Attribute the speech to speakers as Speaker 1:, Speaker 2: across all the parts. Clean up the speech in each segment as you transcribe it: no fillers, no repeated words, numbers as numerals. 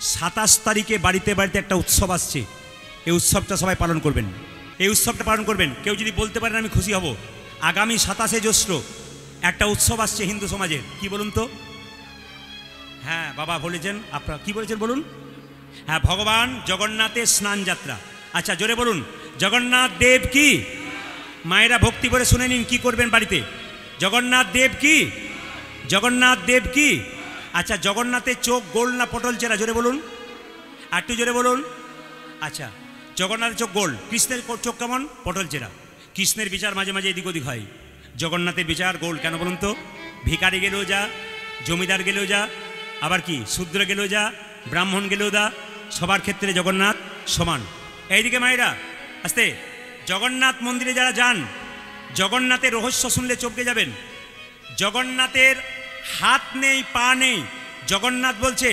Speaker 1: 27 তারিখে বাড়িতে বাড়িতে একটা উৎসব আসছে। এই উৎসবটা সবাই পালন করবেন, এই উৎসবটা পালন করবেন। কেউ যদি বলতে পারেন আমি খুশি হব। আগামী 27শে জ্যৈষ্ঠ একটা উৎসব আসছে হিন্দু সমাজের, কি বলুন তো? হ্যাঁ বাবা বলেছেন, আপনারা কি বলেছেন বলুন? হ্যাঁ, ভগবান জগন্নাথের স্নান যাত্রা। আচ্ছা জোরে বলুন, জগন্নাথ দেব কি? মায়েরা ভক্তি করে শুনে নিন কি করবেন বাড়িতে। জগন্নাথ দেব কি? জগন্নাথ দেব কি? আচ্ছা, জগন্নাথের চোখ গোল না পটল চেরা? জোরে বলুন, আর একটু জোরে বলুন। আচ্ছা, জগন্নাথের চোখ গোল, কৃষ্ণের চোখ কেমন? পটল চেরা। কৃষ্ণের বিচার মাঝে মাঝে এদিক ওদিক হয়, জগন্নাথের বিচার গোল কেন বলুন তো? ভিখারি গেলেও যা, জমিদার গেলেও যা, আবার কি শূদ্র গেলেও যা, ব্রাহ্মণ গেলেও যা, সবার ক্ষেত্রে জগন্নাথ সমান। এইদিকে মায়েরা আস্তে, জগন্নাথ মন্দিরে যারা যান, জগন্নাথের রহস্য শুনলে চমকে যাবেন। জগন্নাথের হাত নেই, পা নেই। জগন্নাথ বলছে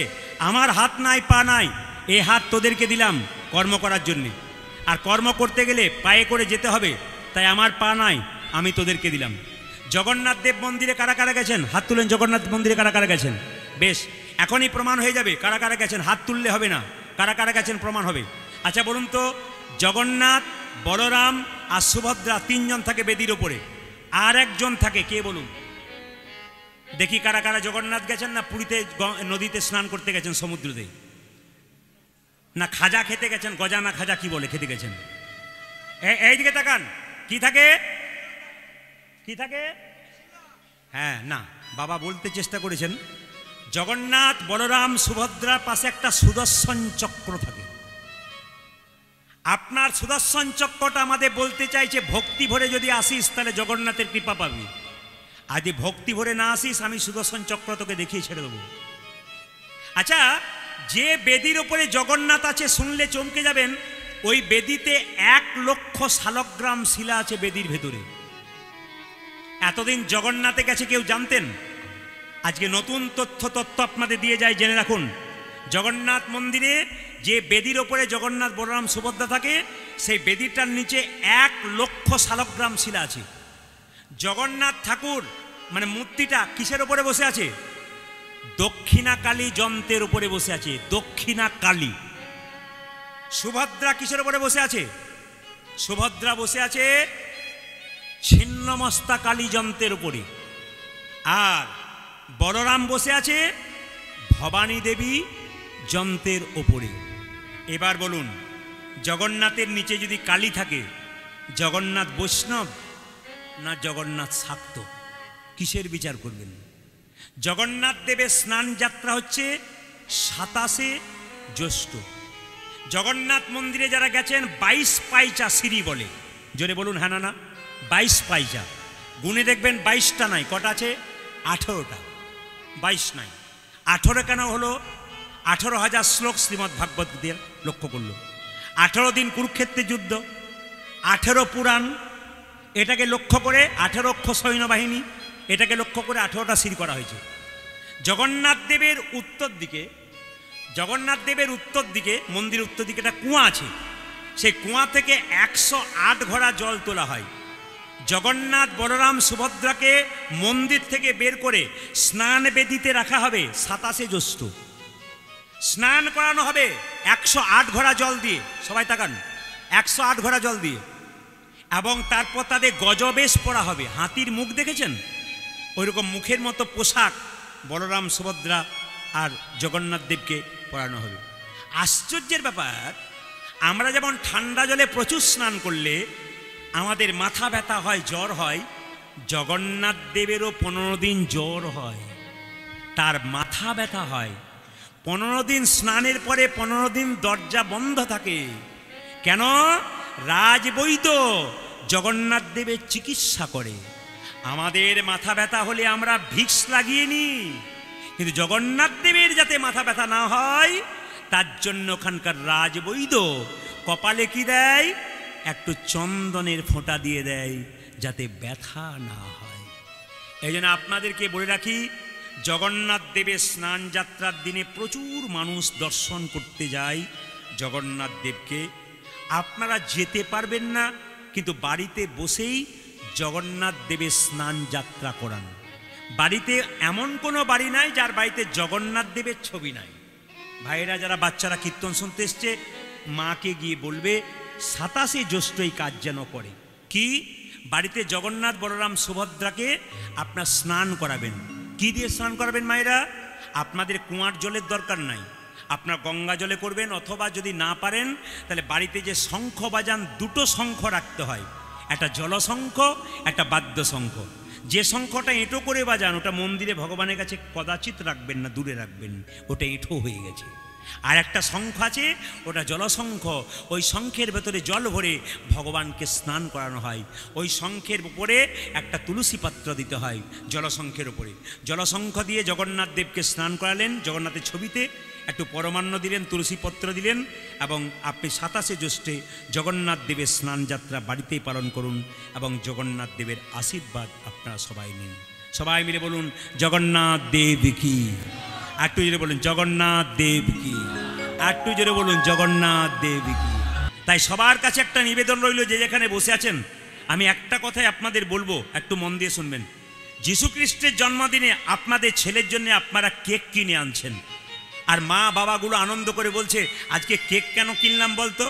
Speaker 1: আমার হাত নাই, পা নাই, এই হাত তোদেরকে দিলাম কর্ম করার জন্যে, আর কর্ম করতে গেলে পায়ে করে যেতে হবে, তাই আমার পা নাই, আমি তোদেরকে দিলাম। জগন্নাথ দেব মন্দিরে কারা কারা গেছেন? হাত তুলেন। জগন্নাথ মন্দিরে কারা কারা গেছেন? বেশ, এখনই প্রমাণ হয়ে যাবে কারা কারা গেছেন। হাত তুললে হবে না, কারা কারা গেছেন প্রমাণ হবে। আচ্ছা বলুন তো, জগন্নাথ, বলরাম আর সুভদ্রা তিনজন থাকে বেদির ওপরে, আর একজন থাকে কে বলুন দেখি? কারা কারা জগন্নাথ গেছেন? না পুরীতে নদীতে স্নান করতে গেছেন, সমুদ্রতে, না খাজা খেতে গেছেন, গজা না খাজা কি বলে খেতে গেছেন? এইদিকে তাকান, কি থাকে? কি থাকে? হ্যাঁ না, বাবা বলতে চেষ্টা করেছেন, জগন্নাথ, বলরাম, সুভদ্রার পাশে একটা সুদর্শন চক্র থাকে। আপনার সুদর্শন চক্রটা আমাদের বলতে চাইছে ভক্তি ভরে যদি আসিস তাহলে জগন্নাথের কৃপা পাবি, আর যদি ভক্তি ভরে না আসিস আমি সুদর্শন চক্র তোকে দেখিয়ে ছেড়ে দেবো। আচ্ছা, যে বেদির ওপরে জগন্নাথ আছে শুনলে চমকে যাবেন, ওই বেদিতে 1,00,000 শালগ্রাম শিলা আছে বেদির ভেতরে। এতদিন জগন্নাথে গেছে কেউ জানতেন? আজকে নতুন তথ্য আপনাদের দিয়ে যায়, জেনে রাখুন। জগন্নাথ মন্দিরে যে বেদির ওপরে জগন্নাথ, বলরাম, সুভদ্রা থাকে, সেই বেদিটার নিচে 1,00,000 শালগ্রাম শিলা আছে। জগন্নাথ ঠাকুর মানে মূর্তিটা কিসের ওপরে বসে আছে? দক্ষিণা কালী যন্ত্রের উপরে বসে আছে, দক্ষিণা কালী। সুভদ্রা কিসের উপরে বসে আছে? সুভদ্রা বসে আছে ছিন্নমস্তা কালী যন্ত্রের উপরে, আর বলরাম বসে আছে ভবানী দেবী যন্ত্রের ওপরে। এবার বলুন, জগন্নাথের নিচে যদি কালী থাকে, জগন্নাথ বৈষ্ণব না জগন্নাথ শাক্ত? কিসের বিচার করবেন? জগন্নাথ দেবের স্নান যাত্রা হচ্ছে 27শে জ্যৈষ্ঠ। জগন্নাথ মন্দিরে যারা গেছেন 22 পাইচা সিঁড়ি বলে। জোরে বলুন হ্যাঁ না না? 22 পাইচা। গুনে দেখবেন 22টা নাই, কটা আছে? 18টা। 22 নাই, 18 কেন হলো? 18,000 শ্লোক শ্রীমদ্ ভাগবত গীতার লক্ষ্য করল। 18 দিন কুরুক্ষেত্রের যুদ্ধ, 18 পুরাণ, এটাকে লক্ষ্য করে 18 অক্ষ সৈন্যবাহিনী, এটাকে লক্ষ্য করে 18টা সিঁড়ি করা হয়েছে। জগন্নাথ দেবের উত্তর দিকে, জগন্নাথ দেবের উত্তর দিকে, মন্দির উত্তর দিকে একটা কুয়া আছে। সেই কুয়া থেকে 108 ঘড়া জল তোলা হয়। জগন্নাথ, বলরাম, সুভদ্রাকে মন্দির থেকে বের করে স্নান বেদিতে রাখা হবে 27শে জ্যৈষ্ঠ। স্নান করানো হবে 108 ঘড়া জল দিয়ে। সবাই তাকান, 108 ঘড়া জল দিয়ে। এবং তারপর তাদের গজবেশ পরা হবে। হাতির মুখ দেখেছেন? ওইরকম মুখের মতো পোশাক বলরাম, সুভদ্রা আর জগন্নাথ দেবকে পরানো হবে। আশ্চর্যের ব্যাপার, আমরা যেমন ঠান্ডা জলে প্রচুর স্নান করলে আমাদের মাথা ব্যথা হয়, জ্বর হয়, জগন্নাথ দেবেরও 15 দিন জ্বর হয়, তার মাথা ব্যথা হয়। 15 দিন স্নানের পরে 15 দিন দরজা বন্ধ থাকে। কেন? রাজবৈদ্য জগন্নাথ দেবের চিকিৎসা করে। আমাদের মাথা ব্যথা হলে আমরা ভিক্স লাগিয়ে নিই, কিন্তু জগন্নাথ দেবের যাতে মাথা ব্যথা না হয় তার জন্য ওখানকার রাজবৈদ্য কপালে কি দেয়? একটু চন্দনের ফোঁটা দিয়ে দেয়, যাতে ব্যথা না হয়। এই জন্য আপনাদেরকে বলে রাখি, জগন্নাথ দেবের স্নান যাত্রার দিনে প্রচুর মানুষ দর্শন করতে যায় জগন্নাথ দেবকে। আপনারা যেতে পারবেন না, কিন্তু বাড়িতে বসেই জগন্নাথ দেবের স্নান যাত্রা করান। বাড়িতে এমন কোনো বাড়ি নাই যার বাড়িতে জগন্নাথ দেবের ছবি নাই। ভাইয়েরা যারা বাচ্চারা কীর্তন শুনতে এসছে, মাকে গিয়ে বলবে 27শে জ্যৈষ্ঠ এই কাজ যেন করে। কি? বাড়িতে জগন্নাথ বলরাম সুভদ্রাকে আপনার স্নান করাবেন। কি দিয়ে স্নান করাবেন মায়েরা? আপনাদের কুয়ার জলের দরকার নাই, আপনার গঙ্গা জলে করবেন, অথবা যদি না পারেন তাহলে বাড়িতে যে শঙ্খ বাজান, দুটো শঙ্খ রাখতে হয়, একটা জলশঙ্খ, একটা বাদ্যশঙ্খ। যে শঙ্খটা এঁটো করে বাজান ওটা মন্দিরে ভগবানের কাছে কদাচিৎ রাখবেন না, দূরে রাখবেন, ওটা এঁটো হয়ে গেছে। আর একটা শঙ্খ আছে, ওটা জলশঙ্খ, ওই শঙ্খের ভেতরে জল ভরে ভগবানকে স্নান করানো হয়। ওই শঙ্খের উপরে একটা তুলসী পাত্র দিতে হয় জলশঙ্খের উপরে। জলশঙ্খ দিয়ে জগন্নাথ দেবকে স্নান করালেন, জগন্নাথের ছবিতে একটু পরমান্ন দিলেন, তুলসী পত্র দিলেন, এবং আপনি 27শে জ্যৈষ্ঠে জগন্নাথ দেবের স্নান যাত্রা বাড়িতেই পালন করুন এবং জগন্নাথ দেবের আশীর্বাদ আপনারা সবাই নিন। সবাই মিলে বলুন জগন্নাথ দেব কি। একটু জোরে বলুন জগন্নাথ দেব কি। একটু জোরে বলুন জগন্নাথ দেব কি। তাই সবার কাছে একটা নিবেদন রইল, যে যেখানে বসে আছেন, আমি একটা কথাই আপনাদের বলবো, একটু মন দিয়ে শুনবেন। যীশু খ্রিস্টের জন্মদিনে আপনাদের ছেলের জন্য আপনারা কেক কিনে আনছেন, আর মা বাবাগুলো আনন্দ করে বলছে আজকে কেক কেন কিনলাম বলতো?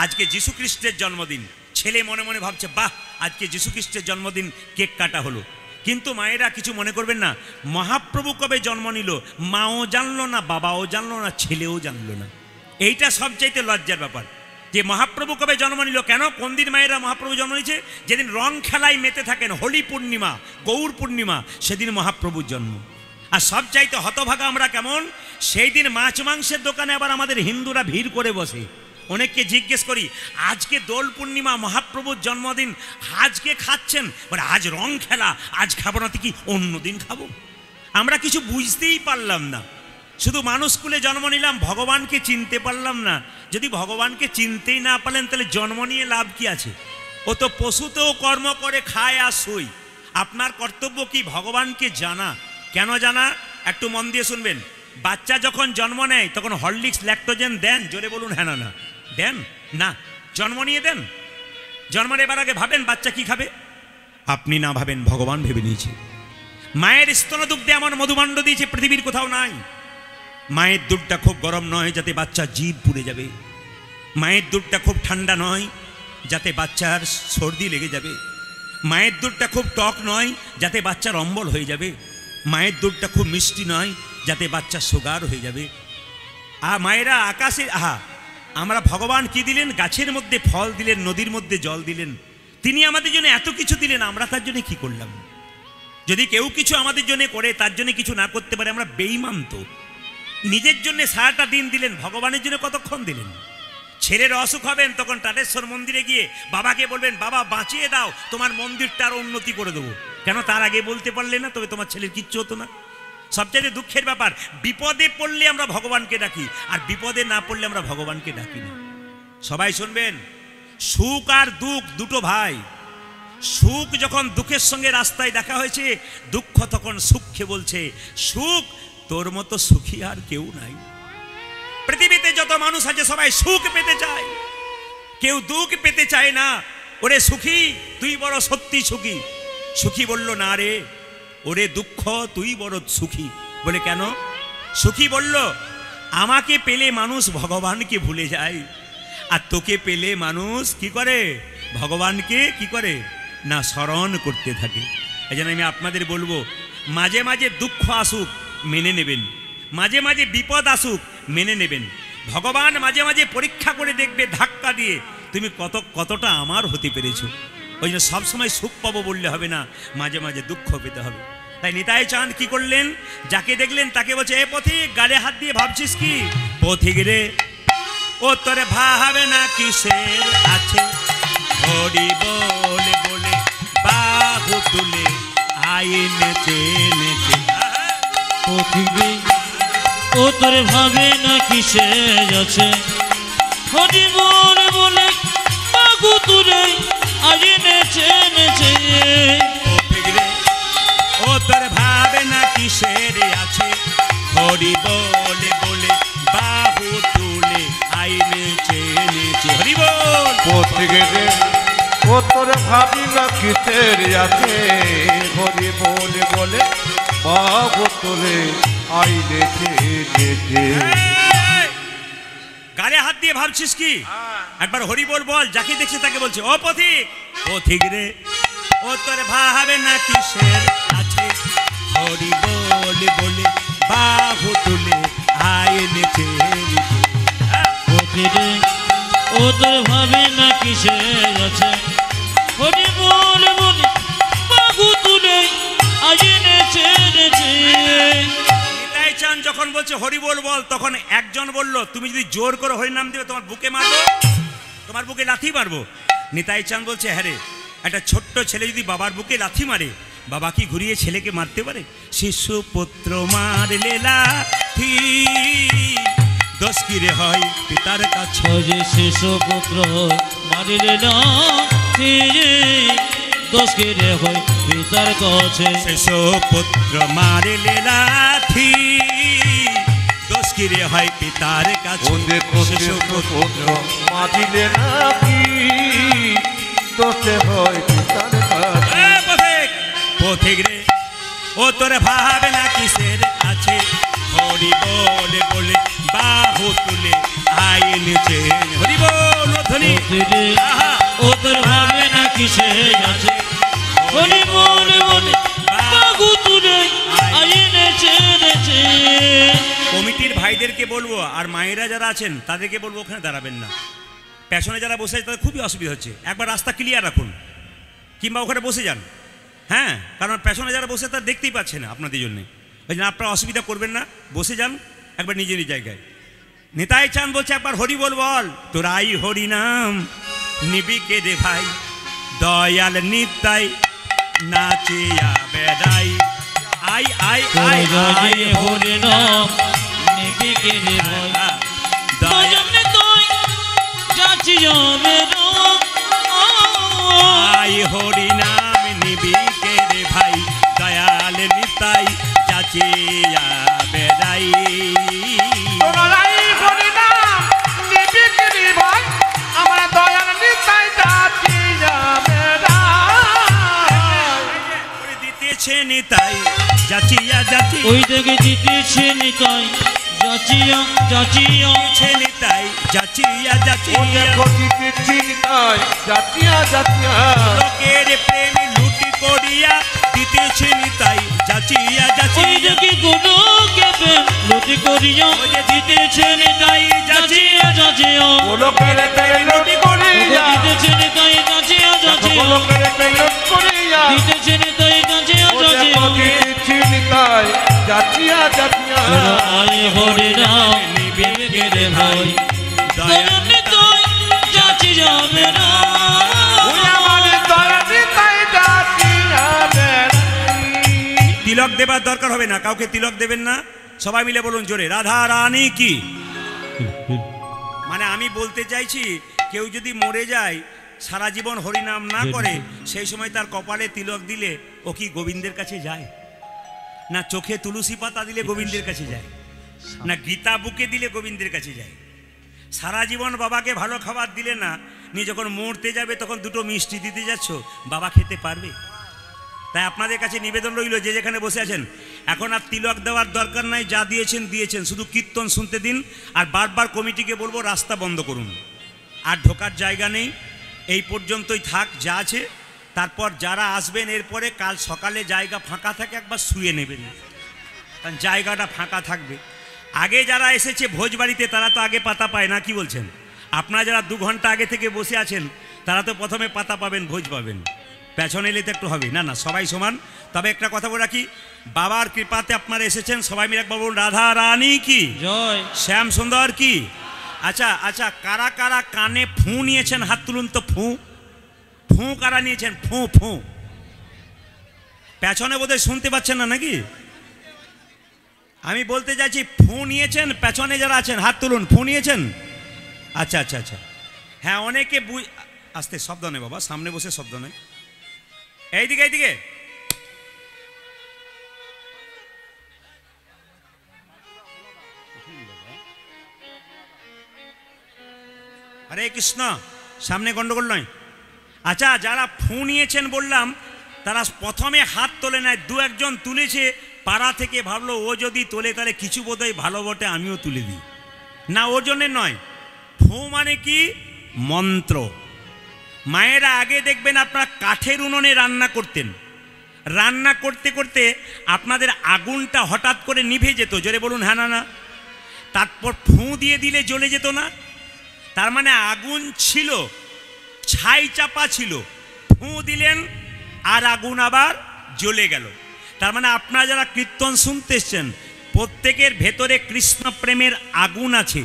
Speaker 1: আজকে যীশু খ্রিস্টের জন্মদিন। ছেলে মনে মনে ভাবছে বাহ, আজকে যীশু খ্রিস্টের জন্মদিন, কেক কাটা হলো। কিন্তু মায়েরা কিছু মনে করবেন না, মহাপ্রভু কবে জন্ম নিল মাও জানলো না, বাবাও জানলো না, ছেলেও জানলো না। এইটা সবচাইতে লজ্জার ব্যাপার, যে মহাপ্রভু কবে জন্ম নিল। কেন? কোন দিন মায়েরা মহাপ্রভু জন্ম নিয়েছে? যেদিন রং খেলায় মেতে থাকেন, হোলি পূর্ণিমা, গৌর পূর্ণিমা, সেদিন মহাপ্রভুর জন্ম। আর সবচাইতে হতভাগা আমরা কেমন, সেই দিন মাছ মাংসের দোকানে আবার আমাদের হিন্দুরা ভিড় করে বসে। অনেককে জিজ্ঞেস করি আজকে দোল পূর্ণিমা, মহাপ্রভুর জন্মদিন, আজকে খাচ্ছেন? বলে আজ রং খেলা, আজ খাবো না, কি অন্য দিন খাবো? আমরা কিছু বুঝতেই পারলাম না, শুধু মানুষ কুলে জন্ম নিলাম, ভগবানকে চিনতে পারলাম না। যদি ভগবানকে চিনতেই না পারলেন তাহলে জন্ম নিয়ে লাভ কি আছে? ও তো পশুতেও কর্ম করে খায় আর শুই। আপনার কর্তব্য কি? ভগবানকে জানা। কেন জানা? একটু মন দিয়ে শুনবেন। বাচ্চা যখন জন্ম নেয় তখন হরলিক্স, ল্যাকটোজেন দেন? জোরে বলুন হ্যাঁ না না দেন না? জন্ম নিয়ে দেন। জন্মের এবার আগে ভাবেন বাচ্চা কি খাবে? আপনি না ভাবেন, ভগবান ভেবে নিয়েছে। মায়ের স্তনদুগ্ধে এমন মধুমাণ্ড দিয়েছে পৃথিবীর কোথাও নাই। মায়ের দুধটা খুব গরম নয় যাতে বাচ্চা জিভ পুড়ে যাবে, মায়ের দুধটা খুব ঠান্ডা নয় যাতে বাচ্চার সর্দি লেগে যাবে, মায়ের দুধটা খুব টক নয় যাতে বাচ্চার অম্বল হয়ে যাবে, মায়ের দুধটা খুব মিষ্টি নয় যাতে বাচ্চা সুগার হয়ে যাবে। মায়েরা আকাশে আমরা ভগবান কি দিলেন? গাছের মধ্যে ফল দিলেন, নদীর মধ্যে জল দিলেন। তিনি আমাদের জন্য এত কিছু দিলেন, আমরা তার জন্য কি করলাম? যদি কেউ কিছু আমাদের জন্য করে, তার জন্য কিছু না করতে পারে, আমরা বেঈমান তো। নিজের জন্য সারাটা দিন দিলেন, ভগবানের জন্য কতক্ষণ দিলেন? ছেলের অসুখ হবেন তখন টাটেশ্বর মন্দিরে গিয়ে বাবাকে বলবেন বাবা বাঁচিয়ে দাও, তোমার মন্দিরটা আরো উন্নতি করে দেবো। কেন? তার আগে বলতে পারলে না, তবে তোমার ছেলের কিচ্ছু হতো না। সবচেয়ে দুঃখের ব্যাপার, বিপদে পড়লে আমরা ভগবানকে ডাকি, আর বিপদে না পড়লে আমরা ভগবানকে ডাকি না। সবাই শুনবেন, সুখ আর দুঃখ দুটো ভাই। সুখ যখন দুঃখের সঙ্গে রাস্তায় দেখা হয়েছে, দুঃখ তখন সুখকে বলছে সুখ তোর মতো সুখী আর কেউ নাই। পৃথিবীতে যত মানুষ আছে সবাই সুখ পেতে চায়, কেউ দুঃখ পেতে চায় না। ওরে সুখী, তুই বড় সত্যি সুখী। সুখী বলল না রে, ওরে দুঃখ তুই বড় সুখী। বলে কেন? সুখী বলল আমাকে পেলে মানুষ ভগবানকে ভুলে যায়, আর তোকে পেলে মানুষ কি করে? ভগবানকে কি করে না স্মরণ করতে থাকে। এই জন্য আমি আপনাদের বলবো, মাঝে মাঝে দুঃখ আসুক মেনে নেবেন, মাঝে মাঝে বিপদ আসুক মেনে নেবেন। ভগবান মাঝে মাঝে পরীক্ষা করে দেখবে ধাক্কা দিয়ে তুমি কতটা আমার হতে পেরেছো। ওই জন্য সবসময় সুখ পাবো বললে হবে না, মাঝে মাঝে দুঃখ পেতে হবে। তাই নিতাই চাঁদ কি করলেন? যাকে দেখলেন তাকে বলছে এ পথিক, গালে হাত দিয়ে ভাবছিস কি? পথিক রে, ও তোরে ভাবে না কিসের আছে, হরি বলে বলে বাহু তুলে আই নেচে নেচে।
Speaker 2: পথিক রে, ও তোরে ভাবে না কিসের আছে, হরি বলে বলে বাহু তুলে আই নেচে নেচে।
Speaker 1: পথিক রে, ও তোর ভাবে না কিসের আছে, হরি বলে বলে বাহু তুলে আই নেচে নেচে। হরি বল।
Speaker 3: পথিক রে, ও তোর ভাবি না কিসের আছে, হরি বলে বলে বাহু তুলে আই নেচে নেচে।
Speaker 1: দিয়ে ভাবছিস কি? একবার হরি বল বল, যাকে দেখছে তাকে বলছে ও পথিক, পথিক রে ও তোর ভাবে না কিসের আছে, হরি বল বলে বাহু তুলে আয় নেচে।
Speaker 2: পথিক রে ও তোর ভাবে না কিসে আছে, হরি বল বলে বাহু তুলে আয় নেচে নেচে।
Speaker 1: নিতাই চাঁদ যখন বলছে হরি বল বল, তখন একজন বলল তুমি যদি জোর করে হরি নাম দিবে তোমার বুকে মারবো, তোমার বুকে লাথি মারবো। নিতাই চাঁদ বলছে হ্যাঁ রে, একটা ছোট্ট ছেলে যদি বাবার বুকে লাথি মারে, বাবা কি ঘুরিয়ে ছেলেকে মারতে পারে? শিশু পুত্র মারলে লাথি, দোষ কি রে হয় পিতার কাছে।
Speaker 2: যে শিশু পুত্র মারিলে লাথি, দোষ কি রে হয় পিতার কাছে।
Speaker 1: শিশু পুত্র মারলে লাথি, দোষ কি রে হয় পিতার কাছে। শিশু পুত্র
Speaker 3: মারিলে নাকি দোষে হয় পিতার কাছে।
Speaker 1: পথিক রে ও তোর ভাবে না কিসের আছে, হরি বল বলে বাহু তুলে আয় নেচে। হরি বল ধ্বনি।
Speaker 2: ও তোর ভাবে না কিসে আছে, হরি বল বলে বাহু তুলে আয় নেচে নেচে।
Speaker 1: কমিটির ভাইদেরকে বলবো আর মায়েরা যারা আছেন তাদেরকে বলবো ওখানে দাঁড়াবেন না। পেছনে যারা বসে আছে তাদের খুবই অসুবিধা হচ্ছে, একবার রাস্তা ক্লিয়ার রাখুন কিংবা ওখানে বসে যান। হ্যাঁ, কারণ পেছনে যারা বসে তারা দেখতেই পাচ্ছে না আপনাদের জন্যে, ওই জন্য আপনারা অসুবিধা করবেন না, বসে যান একবার নিজেরই জায়গায়। নিতাই চাঁদ বলছে একবার হরি বল বল, তোরাই হরি নাম নিবি কে রে ভাই, দয়াল নিতাই নাচিয়া বেড়াই। I I I I
Speaker 2: Hari নাম নিবি কে রে ভাই, দয়াল নিতাই যাচিয়া বেড়াই।
Speaker 1: আই হরি নাম নিবি কে রে ভাই, দয়াল নিতাই যাচিয়া বেড়াই।
Speaker 3: তোরাই হরি নাম নিবি কে রে ভাই, আমার দয়াল নিতাই যাচিয়া বেড়াই।
Speaker 1: দিতেছে নিতাই যাচিয়া যাচিয়া,
Speaker 2: ওই দেখে দিতেছে নিতাই যাচিয়া যাচিয়া।
Speaker 1: নিতাই যাচিয়া
Speaker 3: ও
Speaker 1: যাচিয়া,
Speaker 3: দেখো দিতেছি নিতাই যাচিয়া যাচিয়া।
Speaker 1: লোকের প্রেম লুটি করিয়া দিতেছে নিতাই যাচিয়া
Speaker 2: ওই
Speaker 1: যাচিয়া।
Speaker 2: দেখে গোলকে প্রেম লুটি করিয়া দিতেছে নিতাই যাচিয়া যাচিয়া।
Speaker 3: গোলকের পেলট করিয়া,
Speaker 2: দিতেছে নিতাই যাচিয়া যাচিয়া।
Speaker 3: গোলকের পেলট করিয়া,
Speaker 2: দিতেছে নিতাই যাচিয়া
Speaker 3: ও দেখো
Speaker 2: যাচিয়া।
Speaker 3: দিতেছি নিতাই যাচিয়া যাচিয়া।
Speaker 2: আয় হরি নাম নিবি কে রে ভাই, দয়াল নিতাই যাচিয়া বেড়াই।
Speaker 3: ওই আমার দয়াল নিতাই যাচিয়া বেড়াই।
Speaker 1: তিলক দেবার দরকার হবে না, কাউকে তিলক দেবেন না, সবাই মিলে বলুন জোরে রাধা রানী কি। মানে আমি বলতে চাইছি কেউ যদি মরে যায় সারা জীবন হরিনাম না করে, সেই সময় তার কপালে তিলক দিলে ও কি গোবিন্দের কাছে যায়? না চোখে তুলসী পাতা দিলে গোবিন্দের কাছে যায়? না গীতা বুকে দিলে গোবিন্দের কাছে যায়? সারা জীবন বাবাকে ভালো খাবার দিলে না, নিয়ে যখন মরতে যাবে তখন দুটো মিষ্টি দিতে যাচ্ছ, বাবা খেতে পারবে? তাই আপনাদের কাছে নিবেদন রইল, যে যেখানে বসে আছেন এখন আর তিলক দেওয়ার দরকার নাই, যা দিয়েছেন দিয়েছেন, শুধু কীর্তন শুনতে দিন। আর বারবার কমিটিকে বলবো রাস্তা বন্ধ করুন, আর ঢোকার জায়গা নেই, এই পর্যন্তই থাক যা আছে। তারপর যারা আসবেন এরপরে কাল সকালে জায়গা ফাঁকা থাকে একবার শুয়ে নেবেন, কারণ জায়গাটা ফাঁকা থাকবে। আগে যারা এসেছে ভোজবাড়িতে তারা তো আগে পাতা পায় না, কি বলছেন? আপনারা যারা 2 ঘন্টা আগে থেকে বসে আছেন তারা তো প্রথমে পাতা পাবেন, ভোজ পাবেন, পেছনে এলে তো একটু হবে না। না সবাই সমান। তবে একটা কথা বলে রাখি, বাবার কৃপাতে আপনারা এসেছেন, সবাই মিলে একবার বলুন রাধা রানী কি
Speaker 2: জয়।
Speaker 1: শ্যাম সুন্দর কি। আচ্ছা আচ্ছা, কারা কারা কানে ফু নিয়েছেন হাত তুলুন তো। ফু ফু কারা নিয়েছেন? ফু ফু পেছনে বোধহয় শুনতে পাচ্ছেন না নাকি? আমি বলতে চাইছি ফু নিয়েছেন, পেছনে যারা আছেন হাত তুলুন। ফু নিয়েছেন? আচ্ছা আচ্ছা আচ্ছা, হ্যাঁ অনেকে আস্তে শব্দ নেই বাবা, সামনে বসে শব্দ নেই, এইদিকে এইদিকে। হরে কৃষ্ণ, সামনে গন্ডগোল নয়। আচ্ছা, যারা ফু নিয়েছেন বললাম তারা প্রথমে হাত তোলে নাই, 2-1 তুলেছে পাড়া থেকে, ভাবলো ও যদি তোলে তাহলে কিছু বোধহয় ভালো বটে, আমিও তুলে দিই। না ওর জন্যে নয়, ফু ফু মানে কি? মন্ত্র। মায়েরা আগে দেখবেন আপনারা কাঠের উনুনে রান্না করতেন, রান্না করতে করতে আপনাদের আগুনটা হঠাৎ করে নিভে যেত, জোরে বলুন হ্যাঁ না না? তারপর ফু দিয়ে দিলে জ্বলে যেত না? তার মানে আগুন ছিল, ছাই চাপা ছিল, ফু দিলেন আর আগুন আবার জ্বলে গেল। তার মানে আপনারা যারা কীর্তন শুনতে এসছেন প্রত্যেকের ভেতরে কৃষ্ণ প্রেমের আগুন আছে।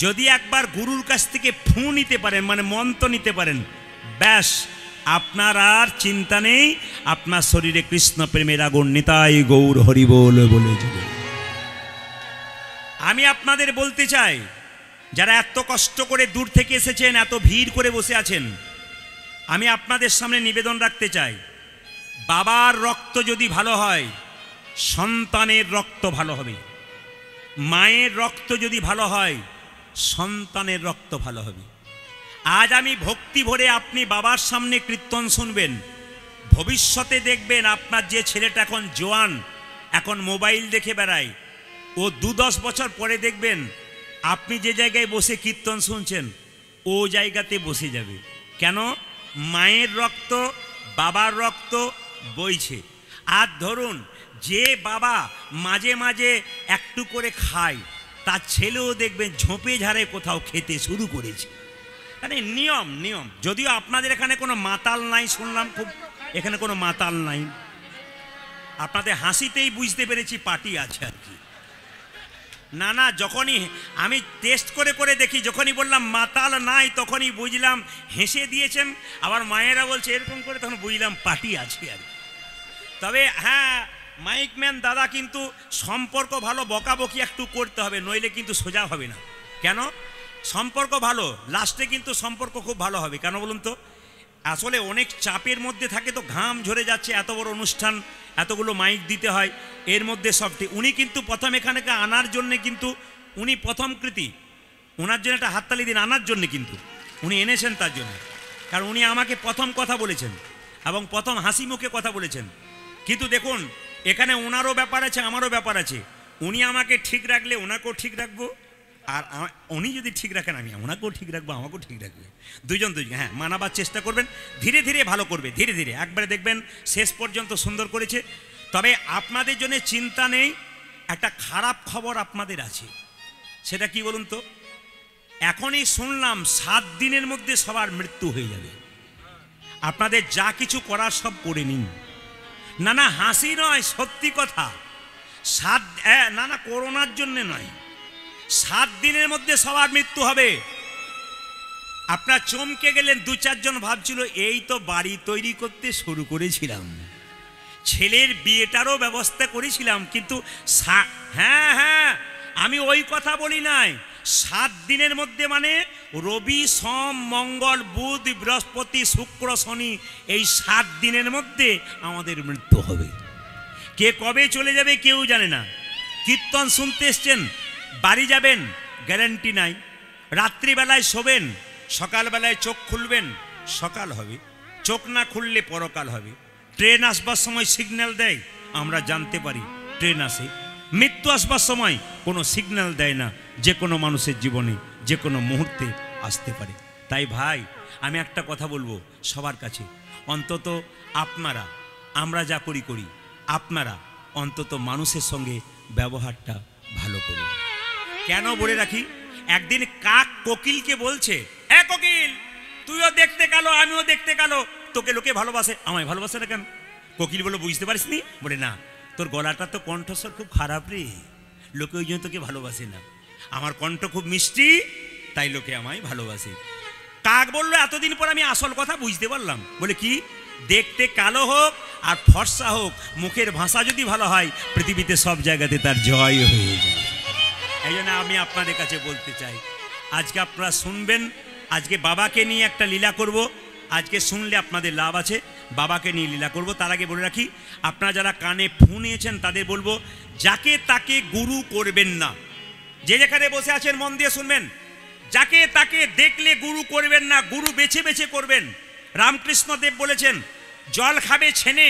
Speaker 1: যদি একবার গুরুর কাছ থেকে ফু নিতে পারেন, মানে মন্ত্র নিতে পারেন, ব্যাস আপনার আর চিন্তা নেই, আপনার শরীরে কৃষ্ণ প্রেমের আগুন নিতাই গৌর হরি বল বলে যাবে। আমি আপনাদের বলতে চাই, যারা এত কষ্ট করে দূর থেকে এসেছেন, এত ভিড় করে বসে আছেন, আমি আপনাদের সামনে নিবেদন রাখতে চাই, বাবার রক্ত যদি ভালো হয় সন্তানের রক্ত ভালো হবে, মায়ের রক্ত যদি ভালো হয় সন্তানের রক্ত ভালো হবে। আজ আমি ভক্তি ভরে আপনি বাবার সামনে কীর্তন শুনবেন, ভবিষ্যতে দেখবেন আপনার যে ছেলেটা এখন জোয়ান, এখন মোবাইল দেখে বেড়ায়, ও 2-10 বছর পরে দেখবেন আপনি যে জায়গায় বসে কীর্তন শুনছেন ও জায়গাতে বসে যাবে। কেন? মায়ের রক্ত বাবার রক্ত বইছে। আর ধরুন যে বাবা মাঝে মাঝে একটু করে খায়, তার ছেলেও দেখবেন ঝোপে ঝাড়ে কোথাও খেতে শুরু করেছে। মানে নিয়ম নিয়ম। যদিও আপনাদের এখানে কোনো মাতাল নাই, শুনলাম খুব এখানে কোনো মাতাল নাই, আপনাদের হাসিতেই বুঝতে পেরেছি পার্টি আছে আর কি। না না, যখনই আমি টেস্ট করে করে দেখি, যখনই বললাম মাতাল নাই তখনই বুঝলাম হেসে দিয়েছেন, আবার মায়েরা বলছে এরকম করে, তখন বুঝলাম পার্টি আছে আর কি। তবে হ্যাঁ, মাইকম্যান দাদা কিন্তু সম্পর্ক ভালো, বকাবকি একটু করতে হবে, নইলে কিন্তু সোজা হবে না। কেন? সম্পর্ক ভালো, লাস্টে কিন্তু সম্পর্ক খুব ভালো হবে। কেন বলুন তো? আসলে অনেক চাপের মধ্যে থাকে তো, ঘাম ঝরে যাচ্ছে, এত বড় অনুষ্ঠান, এতগুলো মাইক দিতে হয়, এর মধ্যে সবটি উনি কিন্তু প্রথম এখানেকে আনার জন্যে, কিন্তু উনি প্রথম কৃতি, ওনার জন্য একটা হাততালি দিন, আনার জন্যে কিন্তু উনি এনেছেন তার জন্য। কারণ উনি আমাকে প্রথম কথা বলেছেন এবং প্রথম হাসি মুখে কথা বলেছেন। কিন্তু দেখুন এখানে ওনারও ব্যাপার আছে, আমারও ব্যাপার আছে। উনি আমাকে ঠিক রাখলে ওনাকেও ঠিক রাখবো, আর উনি যদি ঠিক রাখেন আমি ওনাকেও ঠিক রাখবো, আমাকেও ঠিক রাখবে, দুজন দুজন। হ্যাঁ, মানাবার চেষ্টা করবেন, ধীরে ধীরে ভালো করবে, ধীরে ধীরে একবারে দেখবেন শেষ পর্যন্ত সুন্দর করেছে। তবে আপনাদের জন্য চিন্তা নেই, একটা খারাপ খবর আপনাদের আছে। সেটা কি বলুন তো? এখনই শুনলাম 7 দিনের মধ্যে সবার মৃত্যু হয়ে যাবে। আপনাদের যা কিছু করার সব করে নিন। না না, হাসি নয়, সত্যি কথা। না না, করোনার জন্য নয়, 7 দিনের মধ্যে সবার মৃত্যু হবে। আপনার চমকে গেলেন, 2-4 জন ভাবছিল এই তো বাড়ি তৈরি করতে শুরু করেছিলাম, ছেলের বিয়েটারও ব্যবস্থা করেছিলাম, কিন্তু হ্যাঁ হ্যাঁ, আমি ওই কথা বলি নাই। 7 দিনের মধ্যে মানে রবি সোম মঙ্গল বুধ বৃহস্পতি শুক্র শনি, এই 7 দিনের মধ্যে আমাদের মৃত্যু হবে। কে কবে চলে যাবে কেউ জানে না। কীর্তন শুনতে এসছেন, বাড়ি যাবেন গ্যারান্টি নাই। রাত্রিবেলায় শোবেন, সকালবেলায় চোখ খুলবেন, সকাল হবে, চোখ না খুললে পরকাল হবে। ট্রেন আসবার সময় সিগন্যাল দেয়, আমরা জানতে পারি ট্রেন আসে। মৃত্যু আসবার সময় কোনো সিগন্যাল দেয় না, যে কোনো মানুষের জীবনে যে কোনো মুহূর্তে আসতে পারে। তাই ভাই, আমি একটা কথা বলবো সবার কাছে, অন্তত আপনারা, আমরা যা করি করি, আপনারা অন্তত মানুষের সঙ্গে ব্যবহারটা ভালো করুন। কেন বলে রাখি, একদিন কাক কোকিলকে বলছে, এ কোকিল, তুইও দেখতে কালো আমিও দেখতে কালো, তোকে লোকে ভালোবাসে, আমায় ভালোবাসে না কেন? কোকিল বলে, বুঝতে পারিস নি? বলে, না, তোর গলাটা তো কণ্ঠস্বর খুব খারাপ রে, লোকে ওই জন্য তোকে ভালোবাসে না। আমার কণ্ঠ খুব মিষ্টি, তাই লোকে আমায় ভালোবাসে। কাক বললো, এতদিন পর আমি আসল কথা বুঝতে পারলাম। বলে কি? দেখতে কালো হোক আর ফর্সা হোক, মুখের ভাষা যদি ভালো হয়, পৃথিবীতে সব জায়গাতে তার জয় হয়ে যায়। এই জন্য আমি আপনাদের কাছে বলতে চাই, আজকে আপনারা শুনবেন, আজকে বাবাকে নিয়ে একটা লীলা করব। আজকে শুনলে আপনাদের লাভ আছে, বাবাকে নিয়ে লীলা করব। তার আগে বলে রাখি, আপনারা যারা কানে ফু নিয়েছেন তাদের বলবো, যাকে তাকে গুরু করবেন না। যে যেখানে বসে আছেন মন দিয়ে শুনবেন, যাকে তাকে দেখলে গুরু করবেন না, গুরু বেছে বেছে করবেন। রামকৃষ্ণদেব বলেছেন, জল খাবে ছেনে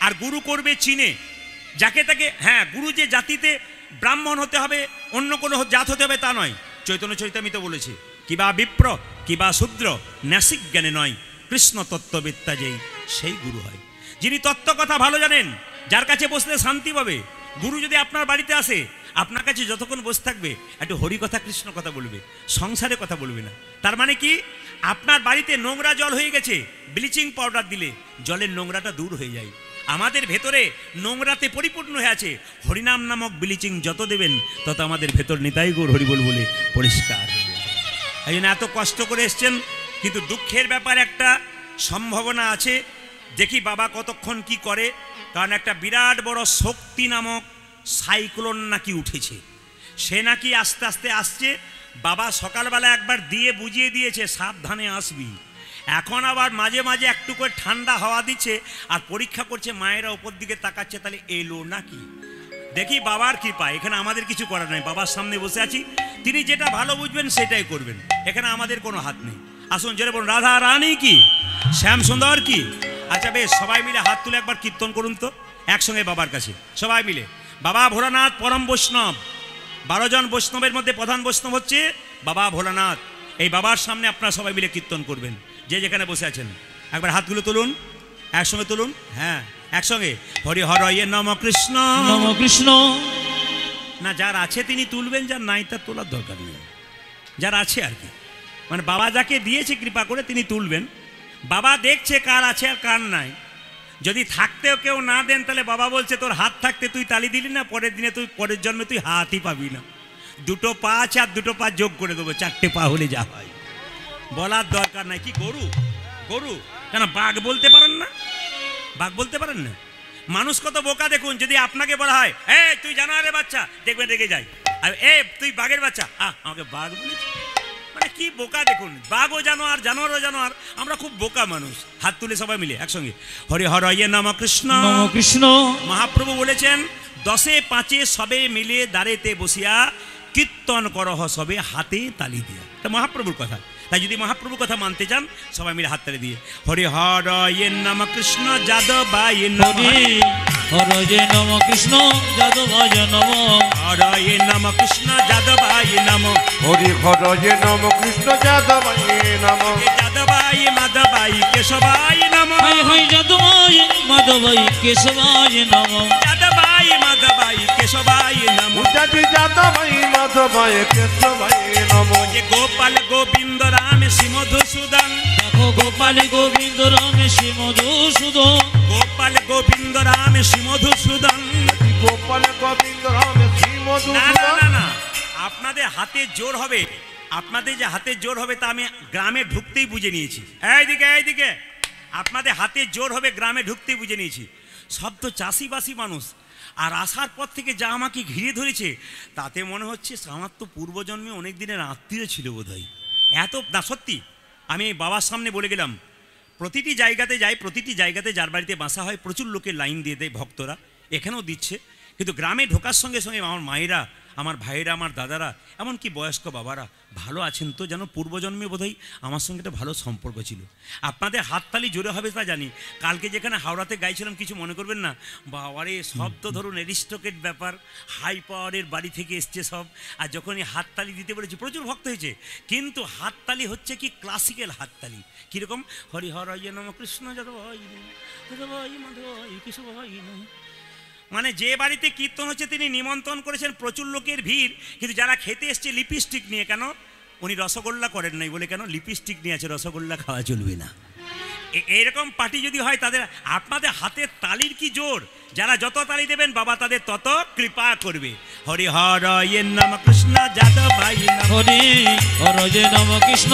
Speaker 1: আর গুরু করবে চিনে। যাকে তাকে, হ্যাঁ, গুরু যে জাতিতে ব্রাহ্মণ হতে হবে, অন্য কোনো জাত হতে হবে তা নয়, চৈতন্য চরিতামৃত বলেছে, কিবা বিপ্র কিবা শূদ্র ন্যাসিক জ্ঞানে নয়, কৃষ্ণ তত্ত্ববেত্তা যেই সেই গুরু হয়। যিনি তত্ত্ব কথা ভালো জানেন, যার কাছে বসলে শান্তি পাবে। গুরু যদি আপনার বাড়িতে আসে, আপনার কাছে যতক্ষণ বসে থাকবে একটু হরি কথা কৃষ্ণ কথা বলবে, সংসারের কথা বলবে না। তার মানে কি, আপনার বাড়িতে নোংরা জল হয়ে গেছে, ব্লিচিং পাউডার দিলে জলের নোংরাটা দূর হয়ে যায়। আমাদের ভেতরে নোংরাতে পরিপূর্ণ হয়ে আছে, হরিনাম নামক ব্লিচিং যত দেবেন তত আমাদের ভেতর নিতাই গৌর হরিবল বলে পরিষ্কার হয়ে যাবে। এই জন্য এত কষ্ট করে এসছেন, কিন্তু দুঃখের ব্যাপার একটা সম্ভাবনা আছে, দেখি বাবা কতক্ষণ কি করে। কারণ একটা বিরাট বড় শক্তি নামক সাইক্লোন নাকি উঠেছে, সে নাকি আস্তে আস্তে আসছে। বাবা সকালবেলা একবার দিয়ে বুঝিয়ে দিয়েছে সাবধানে আসবি। এখন আবার মাঝে মাঝে একটু করে ঠান্ডা হাওয়া দিচ্ছে আর পরীক্ষা করছে, মায়েরা ওপর দিকে তাকাচ্ছে, তাহলে এলো নাকি। দেখি বাবার কৃপা, এখানে আমাদের কিছু করার নেই। বাবার সামনে বসে আছি, তিনি যেটা ভালো বুঝবেন সেটাই করবেন, এখানে আমাদের কোনো হাত নেই। আসুন জোরে বলুন রাধা রানী কি, শ্যাম সুন্দর কি। আচ্ছা বেশ, সবাই মিলে হাত তুলে একবার কীর্তন করুন তো একসঙ্গে বাবার কাছে সবাই মিলে। বাবা ভোলানাথ পরম বৈষ্ণব, 12 জন বৈষ্ণবের মধ্যে প্রধান বৈষ্ণব হচ্ছে বাবা ভোলানাথ। এই বাবার সামনে আপনারা সবাই মিলে কীর্তন করবেন, যে যেখানে বসে আছেন। একবার হাতগুলো তুলুন, একসঙ্গে তুলুন, হ্যাঁ একসঙ্গে। হরি হরয়ে নম কৃষ্ণ
Speaker 2: নম কৃষ্ণ।
Speaker 1: না, যার আছে তিনি তুলবেন, যার নাই তার তোলার দরকার নেই। যার আছে আর কি, মানে বাবা যাকে দিয়েছে কৃপা করে তিনি তুলবেন। বাবা দেখছে কার আছে আর কার নাই। যদি থাকতেও কেউ না দেন, তাহলে বাবা বলছে তোর হাত থাকতে তুই তালি দিলি না, পরের দিনে তুই পরের জন্মে তুই হাতই পাবি না। 2 পা আছে আর 2 পা যোগ করে দেবো, 4টে পা হলে যা হয়। বলার দরকার নাই। কি গরু, গরু কেন বাঘ বলতে পারেন না? বাঘ বলতে পারেন না? মানুষ কত বোকা দেখুন। যদি আপনাকে বলা হয় এই তুই জানোয়ারের বাচ্চা, দেখবেন রেগে যায়। আর তুই বাঘের বাচ্চা, আমাকে বাঘ বলেছি, মানে কি বোকা দেখুন। বাঘও জানোয়ার, জানোয়ারও জানোয়ার, আমরা খুব বোকা মানুষ। হাত তুলে সবাই মিলে একসঙ্গে হরি হরয়ে নম কৃষ্ণ
Speaker 2: নম কৃষ্ণ।
Speaker 1: মহাপ্রভু বলেছেন 10 5 সবে মিলে দাঁড়েতে বসিয়া কীর্তন করহ সবে হাতে তালি দিয়া। এটা মহাপ্রভুর কথা। তাই যদি মহাপ্রভুর কথা মানতে চান সবাই মিলে হাত তালি দিয়ে হরি হরয়ে নম কৃষ্ণ যাদবায় নম,
Speaker 2: হরয়ে নম কৃষ্ণ যাদবায় নম,
Speaker 1: হরয়ে নম কৃষ্ণ যাদবায় নম,
Speaker 3: হরি হরয়ে নম কৃষ্ণ যাদবায় নম,
Speaker 1: যাদবায় মাধবায় কেশবায় নম,
Speaker 2: হাই হাই যাদবায় মাধবায় কেশবায় নম,
Speaker 1: যাদবায় মাধবায় কেশবায় নম,
Speaker 3: উজাজি যাদবায় মাধবায় কেশবায় নম,
Speaker 1: যে গোপাল গোবিন্দ রাম শ্রী মধুসূদন,
Speaker 2: দেখো গোপাল গোবিন্দ রাম শ্রী মধুসূদন,
Speaker 1: গোপাল গোবিন্দ রাম শ্রী মধুসূদন।
Speaker 3: গোপাল গোবিন্দ রাম শ্রী
Speaker 1: না না
Speaker 3: মধুসূদন।
Speaker 1: না না, আপনাদের হাতে জোর হবে, আপনাদের যে হাতে জোর হবে তা আমি গ্রামে ঢুকতেই বুঝে নিয়েছি। এইদিকে এইদিকে, আপনাদের হাতে জোর হবে গ্রামে ঢুকতেই বুঝে নিয়েছি। সব তো চাষিবাসী মানুষ, আর আসার পর থেকে যা আমাকে ঘিরে ধরেছে তাতে মনে হচ্ছে আমার তো পূর্বজন্মে অনেক দিনের আত্মীয় ছিল বোধহয়। এত না, সত্যি আমি বাবার সামনে বলে গেলাম, প্রতিটি জায়গাতে যাই, প্রতিটি জায়গাতে যার বাড়িতে বাসা হয় প্রচুর লোকের লাইন দিয়ে দেয়, ভক্তরা এখানেও দিচ্ছে। কিন্তু গ্রামে ঢোকার সঙ্গে সঙ্গে আমার মায়েরা, আমার ভাইয়েরা, আমার দাদারা, এমনকি বয়স্ক বাবারা ভালো আছেন তো, যেন পূর্বজন্মে বোধহয় আমার সঙ্গে একটা ভালো সম্পর্ক ছিল। আপনাদের হাততালি জোরে হবে তা জানি। কালকে যেখানে হাওড়াতে গাইছিলাম কিছু মনে করবেন না, বাবারে সব তো ধরুন এরিস্টোকেট ব্যাপার, হাই পাওয়ারের বাড়ি থেকে এসছে সব। আর যখন এই হাততালি দিতে বলেছি প্রচুর ভক্ত হয়েছে, কিন্তু হাততালি হচ্ছে কি ক্লাসিক্যাল হাততালি। কীরকম হরি হরয়ে নম কৃষ্ণ যাদবায় যাদবায় মাধবায় কেশবায় নম। মানে যে বাড়িতে কীর্তন হচ্ছে তিনি নিমন্ত্রণ করেছেন প্রচুর লোকের ভিড়, কিন্তু যারা খেতে এসছে লিপস্টিক নিয়ে, কেন উনি রসগোল্লা করেন নাই বলে, কেন লিপস্টিক নিয়ে আছে, রসগোল্লা খাওয়া চলবে না। এরকম পার্টি যদি হয় তাদের, আপনাদের হাতের তালির কি জোর। যারা যত তালি দেবেন বাবা তাদের তত কৃপা করবে। হরি হরয়ে নম কৃষ্ণ যাদবায় নম,
Speaker 2: হরি হরয়ে নম কৃষ্ণ